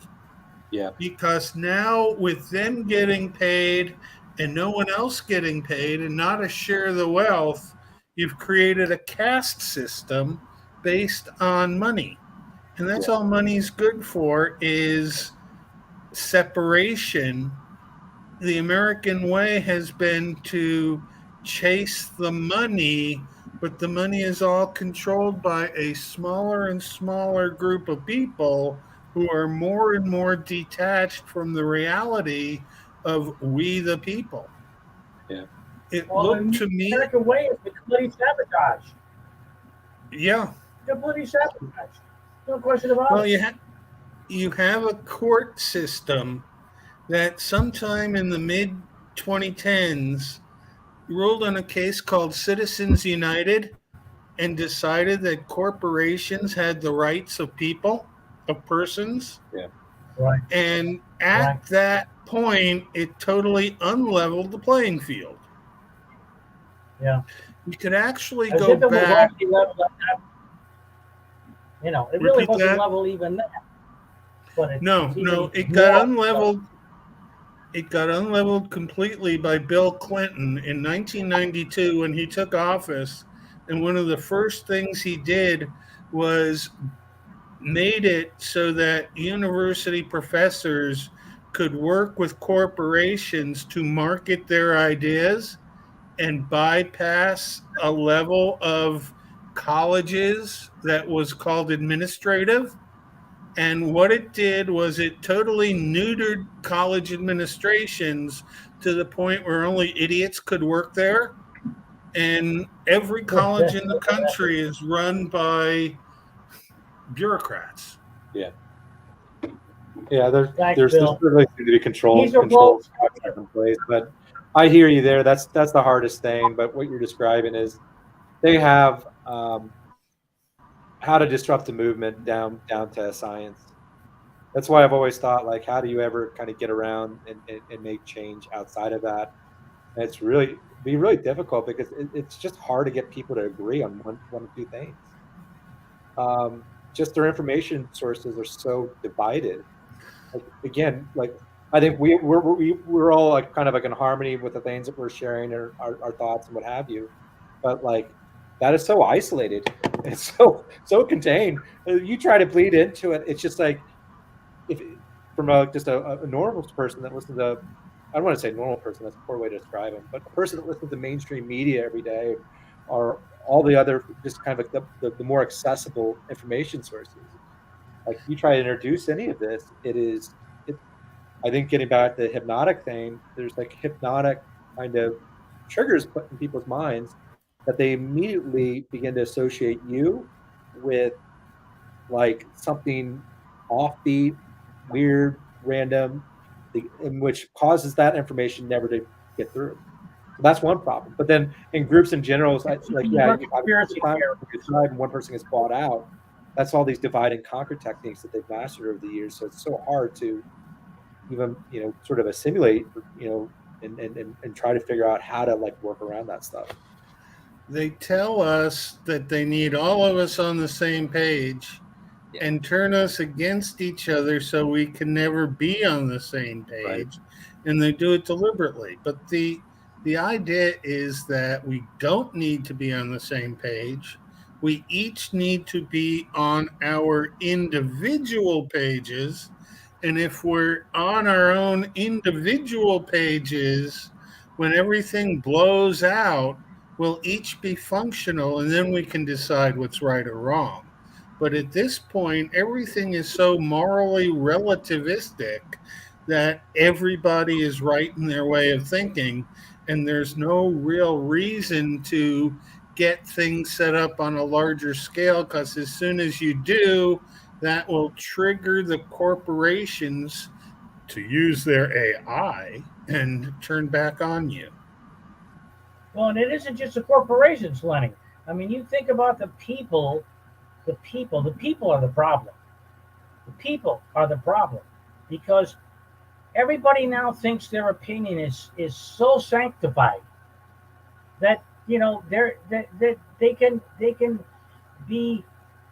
yeah, Because now, with them getting paid and no one else getting paid and not a share of the wealth, you've created a caste system based on money. And that's yeah, all money's good for is separation. The American way has been to chase the money, but the money is all controlled by a smaller and smaller group of people who are more and more detached from the reality of we the people. yeah, It Well, looked the to me, American way is the complete sabotage. yeah. Complete sabotage. No question about Well, it. you have a court system that sometime in the mid 2010s ruled on a case called Citizens United and decided that corporations had the rights of people, of persons. yeah, Right, And right. at that point, it totally unleveled the playing field. Yeah. You could actually As go if it was back, already leveled at that. It really repeat wasn't that. level even then. But it's No, even it got more. unleveled. It got unleveled completely by Bill Clinton in 1992 when he took office. And one of the first things he did was made it so that university professors could work with corporations to market their ideas and bypass a level of colleges that was called administrative. And what it did was it totally neutered college administrations to the point where only idiots could work there. And every college in the country is run by bureaucrats. yeah. Yeah, Thanks, there's Bill. certainly seem to be These are control both. structures in place, but I hear you there. That's the hardest thing. But what you're describing is they have how to disrupt the movement down to science. That's why I've always thought, like, how do you ever kind of get around and make change outside of that? And it's really difficult because it's just hard to get people to agree on one or two things. Just their information sources are so divided. Like, again, like I think we're all like kind of like in harmony with the things that we're sharing, our thoughts and what have you. But like that is so isolated. It's so contained. You try to bleed into it. It's just like if from just a normal person that listens to, I don't want to say normal person, that's a poor way to describe them, but a person that listens to mainstream media every day or all the other just kind of like the more accessible information sources. Like you try to introduce any of this, I think getting back to the hypnotic thing, there's like hypnotic kind of triggers put in people's minds that they immediately begin to associate you with like something offbeat, weird, random, in which causes that information never to get through. So that's one problem. But then in groups in general, it's like yeah, you have and one person gets bought out. That's all these divide and conquer techniques that they've mastered over the years. So it's so hard to even sort of assimilate, and try to figure out how to like work around that stuff. They tell us that they need all of us on the same page and turn us against each other so we can never be on the same page. Right. And they do it deliberately. But the idea is that we don't need to be on the same page. We each need to be on our individual pages. And if we're on our own individual pages, when everything blows out, we'll each be functional, and then we can decide what's right or wrong. But at this point, everything is so morally relativistic that everybody is right in their way of thinking, and there's no real reason to get things set up on a larger scale, because as soon as you do, that will trigger the corporations to use their AI and turn back on you. Well, and it isn't just the corporations, Lenny. I mean, you think about the people are the problem. The people are the problem, because everybody now thinks their opinion is so sanctified that they can be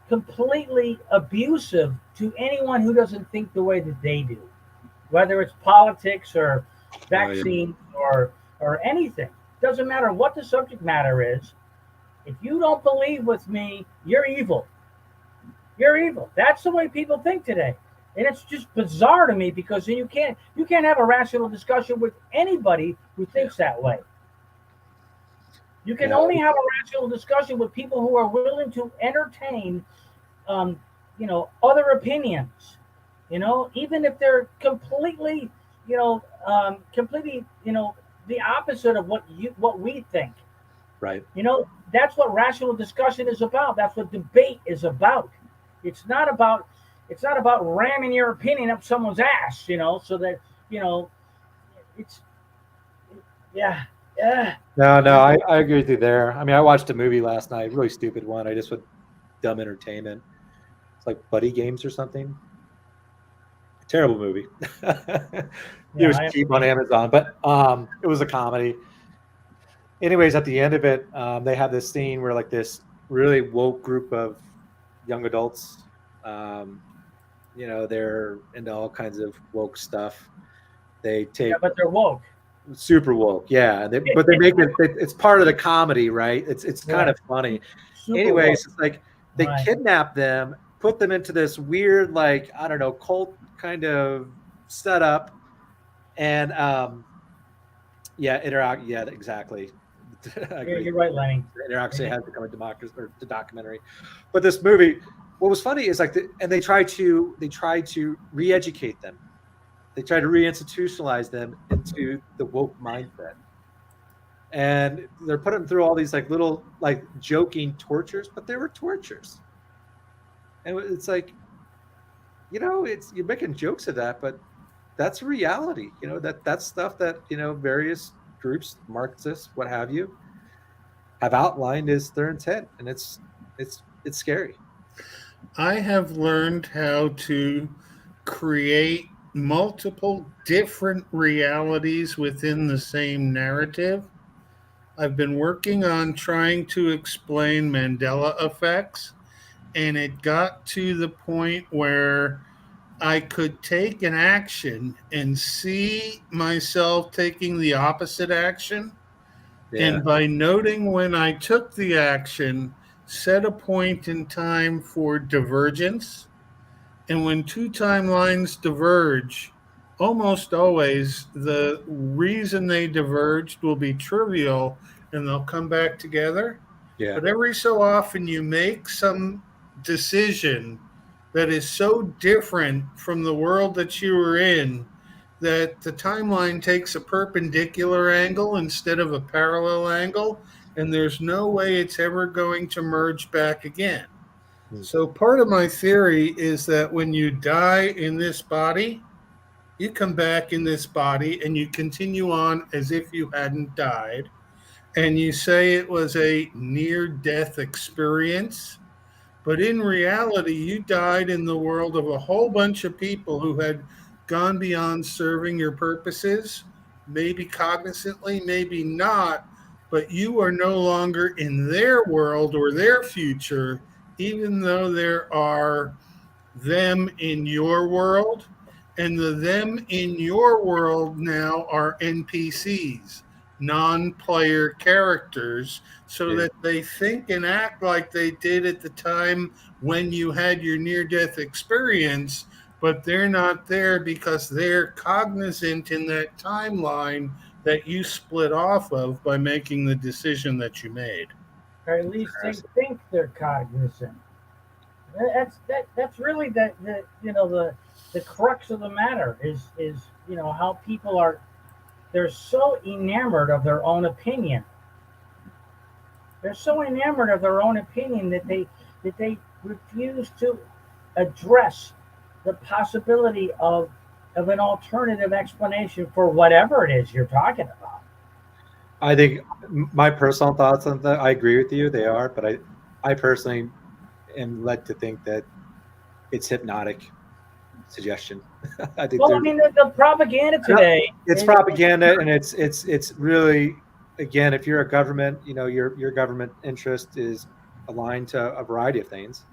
completely abusive to anyone who doesn't think the way that they do, whether it's politics or vaccines or anything. Doesn't matter what the subject matter is. If you don't believe with me, you're evil. You're evil. That's the way people think today. And it's just bizarre to me, because you can't have a rational discussion with anybody who thinks that way. You can only have a rational discussion with people who are willing to entertain other opinions. Even if they're completely the opposite of what we think. Right. That's what rational discussion is about. That's what debate is about. It's not about ramming your opinion up someone's ass, so that it's yeah. No, I agree with you there. I mean, I watched a movie last night, really stupid one. I just went dumb entertainment. It's like Buddy Games or something. Terrible movie. It was cheap on Amazon, but it was a comedy. Anyways, at the end of it, they have this scene where like this really woke group of young adults, they're into all kinds of woke stuff. They take, but they're woke. Super woke, yeah. But they make it. It's part of the comedy, right? It's kind of funny. Super Anyways, woke. It's like they kidnap them, put them into this weird, like, I don't know, cult kind of setup, and interact. Yeah, exactly. You're right, Lenny. Actually has become a democracy or the documentary, but this movie, what was funny is like, they try to re-educate them. They try to reinstitutionalize them into the woke mindset, and they're putting them through all these like little like joking tortures, but they were tortures. And it's like, you're making jokes of that, but that's reality. That's stuff that various groups, Marxists, what have you, have outlined as their intent, and it's scary. I have learned how to create multiple different realities within the same narrative. I've been working on trying to explain Mandela effects, and it got to the point where I could take an action and see myself taking the opposite action. Yeah. And by noting when I took the action, set a point in time for divergence. And when two timelines diverge, almost always the reason they diverged will be trivial and they'll come back together. Yeah. But every so often you make some decision that is so different from the world that you were in that the timeline takes a perpendicular angle instead of a parallel angle, and there's no way it's ever going to merge back again. So part of my theory is that when you die in this body, you come back in this body and you continue on as if you hadn't died. And you say it was a near-death experience. But in reality, you died in the world of a whole bunch of people who had gone beyond serving your purposes, maybe cognizantly, maybe not, but you are no longer in their world or their future, even though there are them in your world. And the them in your world now are NPCs, non-player characters, so that they think and act like they did at the time when you had your near-death experience, but they're not there because they're cognizant in that timeline that you split off of by making the decision that you made. Or at least they think they're cognizant. That's really the crux of the matter is how people they're so enamored of their own opinion. They're so enamored of their own opinion that they refuse to address the possibility of an alternative explanation for whatever it is you're talking about. I think my personal thoughts on that, I agree with you, they are, but I personally am led to think that it's hypnotic suggestion. I think the propaganda today. It's propaganda, and it's really, again, if you're a government, your government interest is aligned to a variety of things,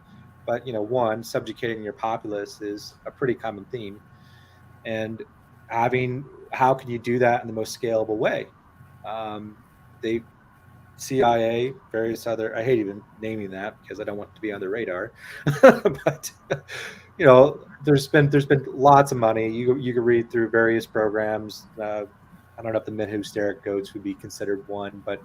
but one, subjugating your populace is a pretty common theme, and how can you do that in the most scalable way? They CIA, various other, I hate even naming that because I don't want it to be on the radar, but there's been lots of money. You can read through various programs. I don't know if the Men-Who-Stare at Goats would be considered one, but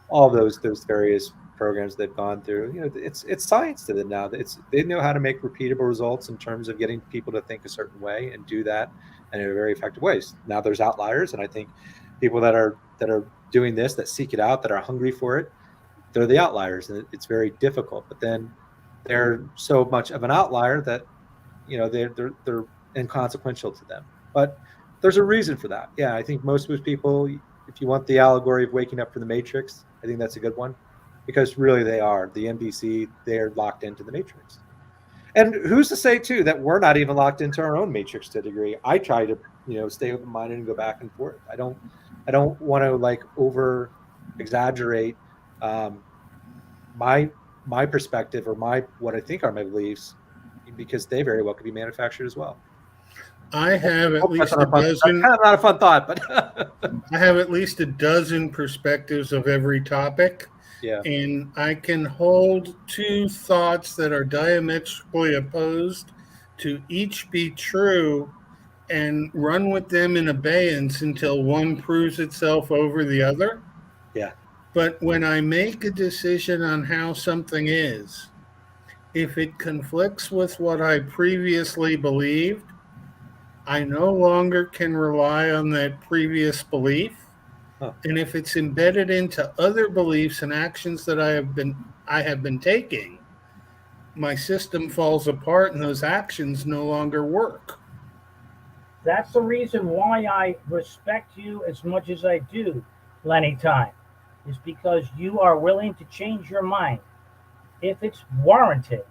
all those various programs they've gone through, it's science to them now. They know how to make repeatable results in terms of getting people to think a certain way and do that in a very effective ways. Now there's outliers, and I think people that are doing this, that seek it out, that are hungry for it, they're the outliers, and it's very difficult. But then they're so much of an outlier that they're inconsequential to them. But there's a reason for that. Yeah, I think most people, if you want the allegory of waking up from the Matrix, I think that's a good one, because really the NPC, they're locked into the Matrix. And who's to say too that we're not even locked into our own Matrix to a degree? I try to stay open-minded and go back and forth. I don't want to over exaggerate my perspective or what I think are my beliefs, because they very well could be manufactured as well. I have at least a dozen. Kind of not a fun thought, but I have at least a dozen perspectives of every topic. Yeah. And I can hold two thoughts that are diametrically opposed to each be true and run with them in abeyance until one proves itself over the other. Yeah. But when I make a decision on how something is, if it conflicts with what I previously believed, I no longer can rely on that previous belief. Huh. And if it's embedded into other beliefs and actions that I have been taking, my system falls apart and those actions no longer work. That's the reason why I respect you as much as I do, Lenny Time, is because you are willing to change your mind. If it's warranted,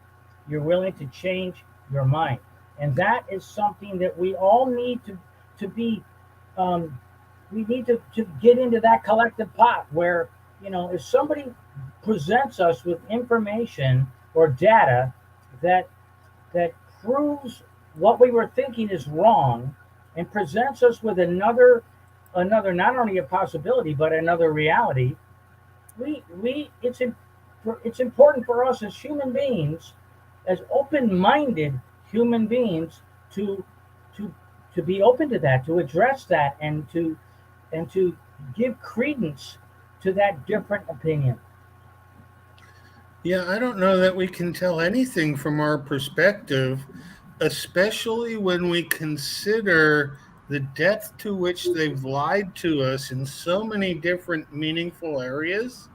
you're willing to change your mind. And that is something that we all need to be, we need to get into that collective pot where, if somebody presents us with information or data that proves what we were thinking is wrong and presents us with another not only a possibility but another reality, it's important for us as human beings, as open-minded human beings, to be open to that, to address that, and to give credence to that different opinion. Yeah, I don't know that we can tell anything from our perspective, especially when we consider the depth to which they've lied to us in so many different meaningful areas.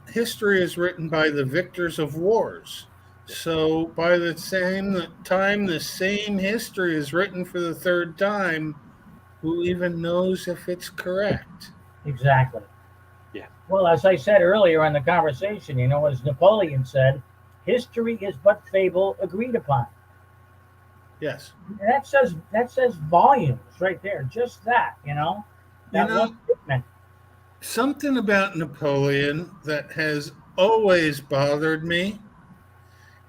History is written by the victors of wars. So by the same time the same history is written for the third time, who even knows if it's correct? Exactly. Yeah. Well, as I said earlier in the conversation, as Napoleon said, history is but fable agreed upon. Yes. And that says volumes right there. Just that, that one statement. Something about Napoleon that has always bothered me.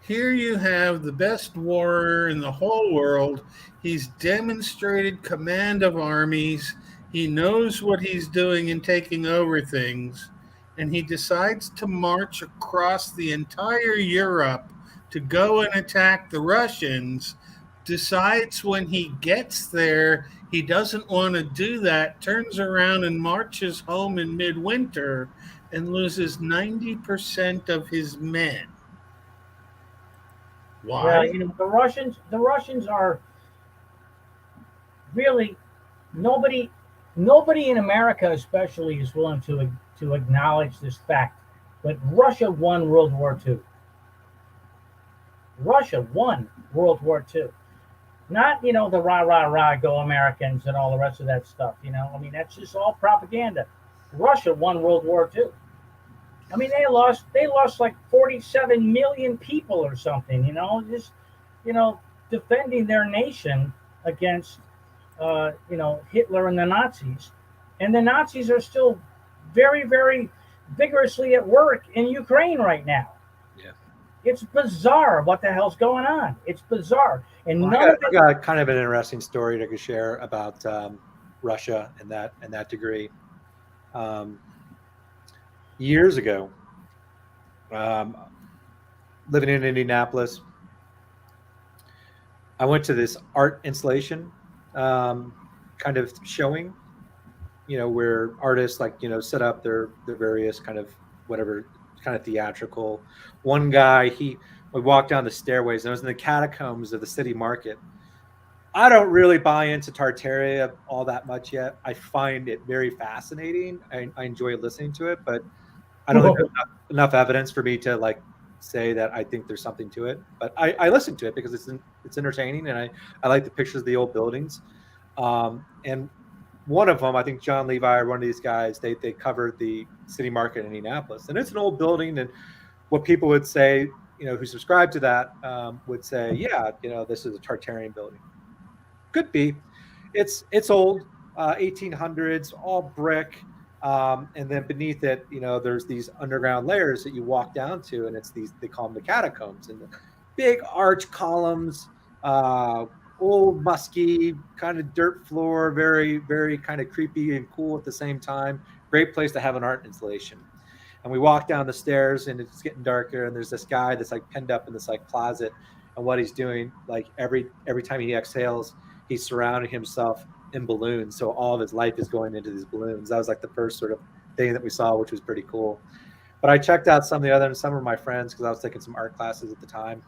Here you have the best warrior in the whole world. He's demonstrated command of armies. He knows what he's doing in taking over things. And he decides to march across the entire Europe to go and attack the Russians. Decides when he gets there, he doesn't want to do that, turns around and marches home in midwinter and loses 90% of his men. Why? Well, the Russians are really nobody in America especially is willing to acknowledge this fact. But Russia won World War II. Russia won World War II. Not, the rah, rah, rah, go Americans and all the rest of that stuff, that's just all propaganda. Russia won World War II. They lost like 47 million people or something, just, defending their nation against, Hitler and the Nazis. And the Nazis are still very, very vigorously at work in Ukraine right now. Yeah. It's bizarre what the hell's going on. It's bizarre. And I got kind of an interesting story to share about Russia and that degree. Years ago, living in Indianapolis, I went to this art installation kind of showing, where artists set up their various kind of whatever kind of theatrical. One guy, he would walk down the stairways, and it was in the catacombs of the city market. I don't really buy into Tartaria all that much yet. I find it very fascinating. I enjoy listening to it, but I don't think there's enough evidence for me to say that I think there's something to it. But I listen to it because it's entertaining, and I like the pictures of the old buildings. And one of them, I think John Levi, or one of these guys, they covered the city market in Indianapolis, and it's an old building. And what people would say, who subscribe to that, would say, yeah, this is a Tartarian building. Could be. It's old, 1800s, all brick. And then beneath it, there's these underground layers that you walk down to, and it's these, they call them the catacombs, and the big arch columns, old musky kind of dirt floor, very, very kind of creepy and cool at the same time. Great place to have an art installation. And we walk down the stairs, and it's getting darker, and there's this guy that's penned up in this closet, and what he's doing, every time he exhales, he's surrounding himself in balloons, so all of his life is going into these balloons. That was the first sort of thing that we saw, which was pretty cool. But I checked out some of my friends, because I was taking some art classes at the time.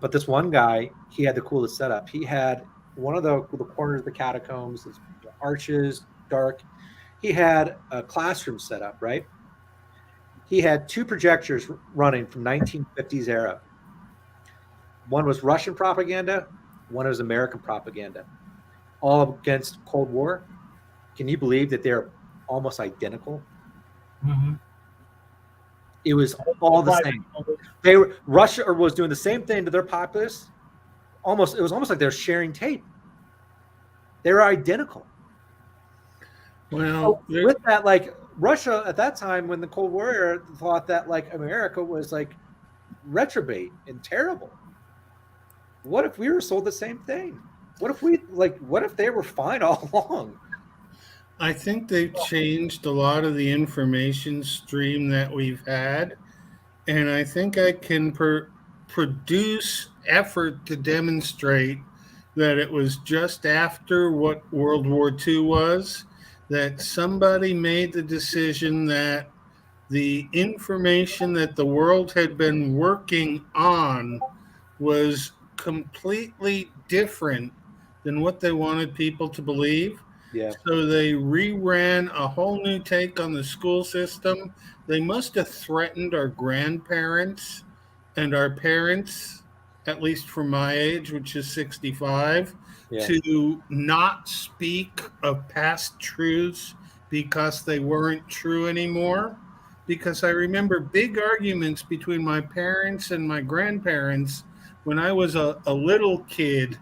But this one guy, he had the coolest setup. He had one of the corners of the catacombs, arches, dark. He had a classroom set up, right? He had two projectors running from 1950s era. One was Russian propaganda, one was American propaganda, all against Cold War. Can you believe that they're almost identical? Mm-hmm. It was all the same. Russia was doing the same thing to their populace. It was almost like they're sharing tape. They were identical. Well, so with that, Russia at that time, when the Cold War era, thought that America was retrobate and terrible. What if we were sold the same thing? What if they were fine all along? I think they've changed a lot of the information stream that we've had, and I think I can produce effort to demonstrate that it was just after what World War II was, that somebody made the decision that the information that the world had been working on was completely different than what they wanted people to believe. Yeah. So they reran a whole new take on the school system. They must have threatened our grandparents and our parents, at least from my age, which is 65, Yeah. to not speak of past truths because they weren't true anymore. Because I remember big arguments between my parents and my grandparents when I was a little kid,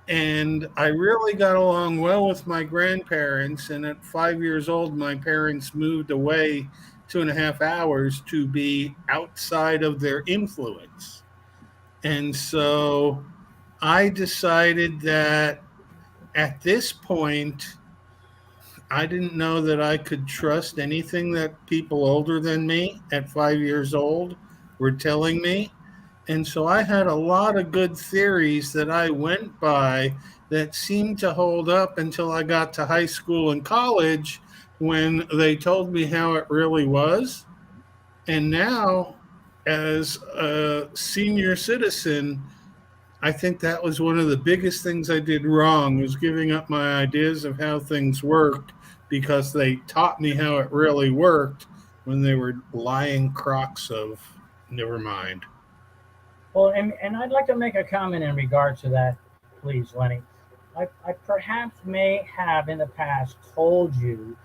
and I really got along well with my grandparents. And at 5 years old, my parents moved away 2.5 hours to be outside of their influence. And so I decided that at this point, I didn't know that I could trust anything that people older than me at 5 years old were telling me. And so I had a lot of good theories that I went by that seemed to hold up until I got to high school and college when they told me how it really was. And now, as a senior citizen, I think that was one of the biggest things I did wrong, was giving up my ideas of how things worked because they taught me how it really worked when they were lying crocs of never mind. Well, and I'd like to make a comment in regards to that, please, Lenny. I perhaps may have in the past told you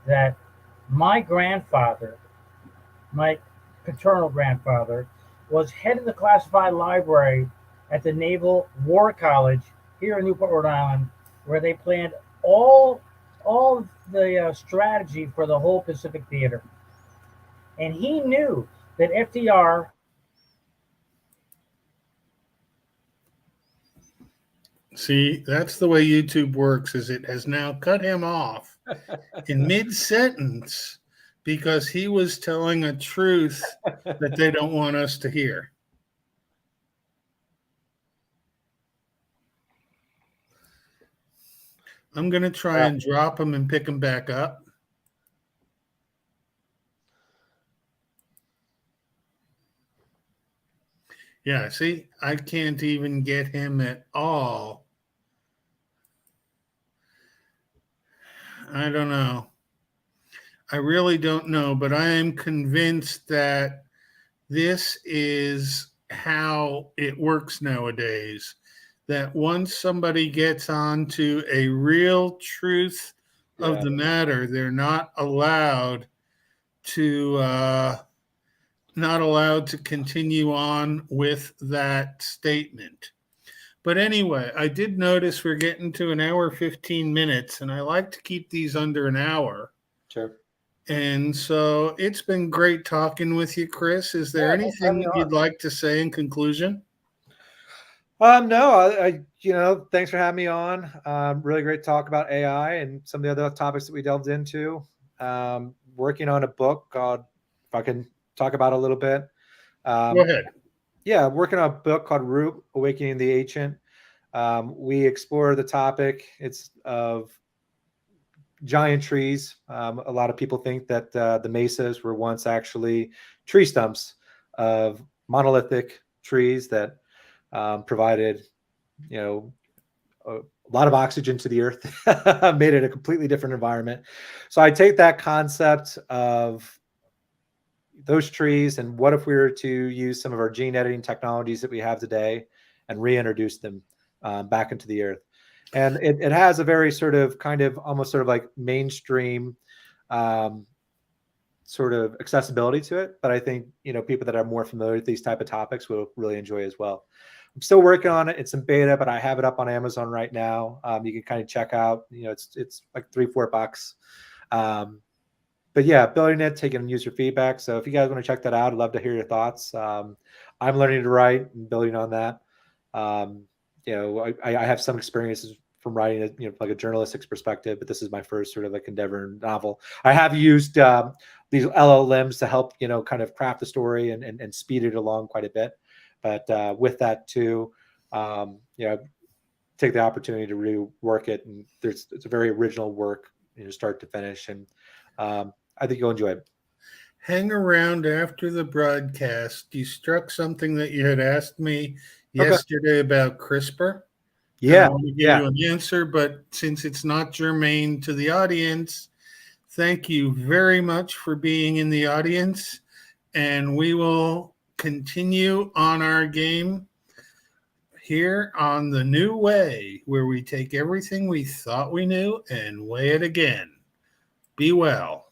that my grandfather, my paternal grandfather, was head of the classified library at the Naval War College here in Newport, Rhode Island, where they planned all the strategy for the whole Pacific Theater. And he knew that FDR. See, that's the way YouTube works, is it has now cut him off in mid-sentence because he was telling a truth that they don't want us to hear. I'm going to try and drop him and pick him back up. Yeah, see, I can't even get him at all. I don't know. I really don't know, but I am convinced that this is how it works nowadays. That once somebody gets onto a real truth of the matter, they're not allowed to continue on with that statement. But anyway, I did notice we're getting to an hour 15 minutes, and I like to keep these under an hour. Sure. And so it's been great talking with you, Chris. Is there anything you'd like to say in conclusion? No, I thanks for having me on. Really great talk about AI and some of the other topics that we delved into. Working on a book called, if I can talk about it a little bit. Go ahead. Yeah, working on a book called Root, Awakening the Ancient. We explore the topic. It's of giant trees. A lot of people think that the mesas were once actually tree stumps of monolithic trees that provided, a lot of oxygen to the earth, made it a completely different environment. So I take that concept of those trees and what if we were to use some of our gene editing technologies that we have today and reintroduce them back into the earth. And it has a very almost like mainstream sort of accessibility to it. But I think, people that are more familiar with these type of topics will really enjoy it as well. I'm still working on it. It's in beta, but I have it up on Amazon right now. You can kind of check out, it's like $3-4. But yeah, building it, taking user feedback. So if you guys want to check that out, I'd love to hear your thoughts. I'm learning to write and building on that. I have some experiences from writing it, like a journalistic perspective, but this is my first sort of like endeavor novel. I have used these LLMs to help, kind of craft the story and speed it along quite a bit. But with that too, take the opportunity to rework it, and it's a very original work, start to finish, and I think you'll enjoy it. Hang around after the broadcast. You struck something that you had asked me yesterday about CRISPR. Yeah, I want to give yeah. you an answer, but since it's not germane to the audience, thank you very much for being in the audience, and we will continue on our game here on The New Way, where we take everything we thought we knew and weigh it again. Be well.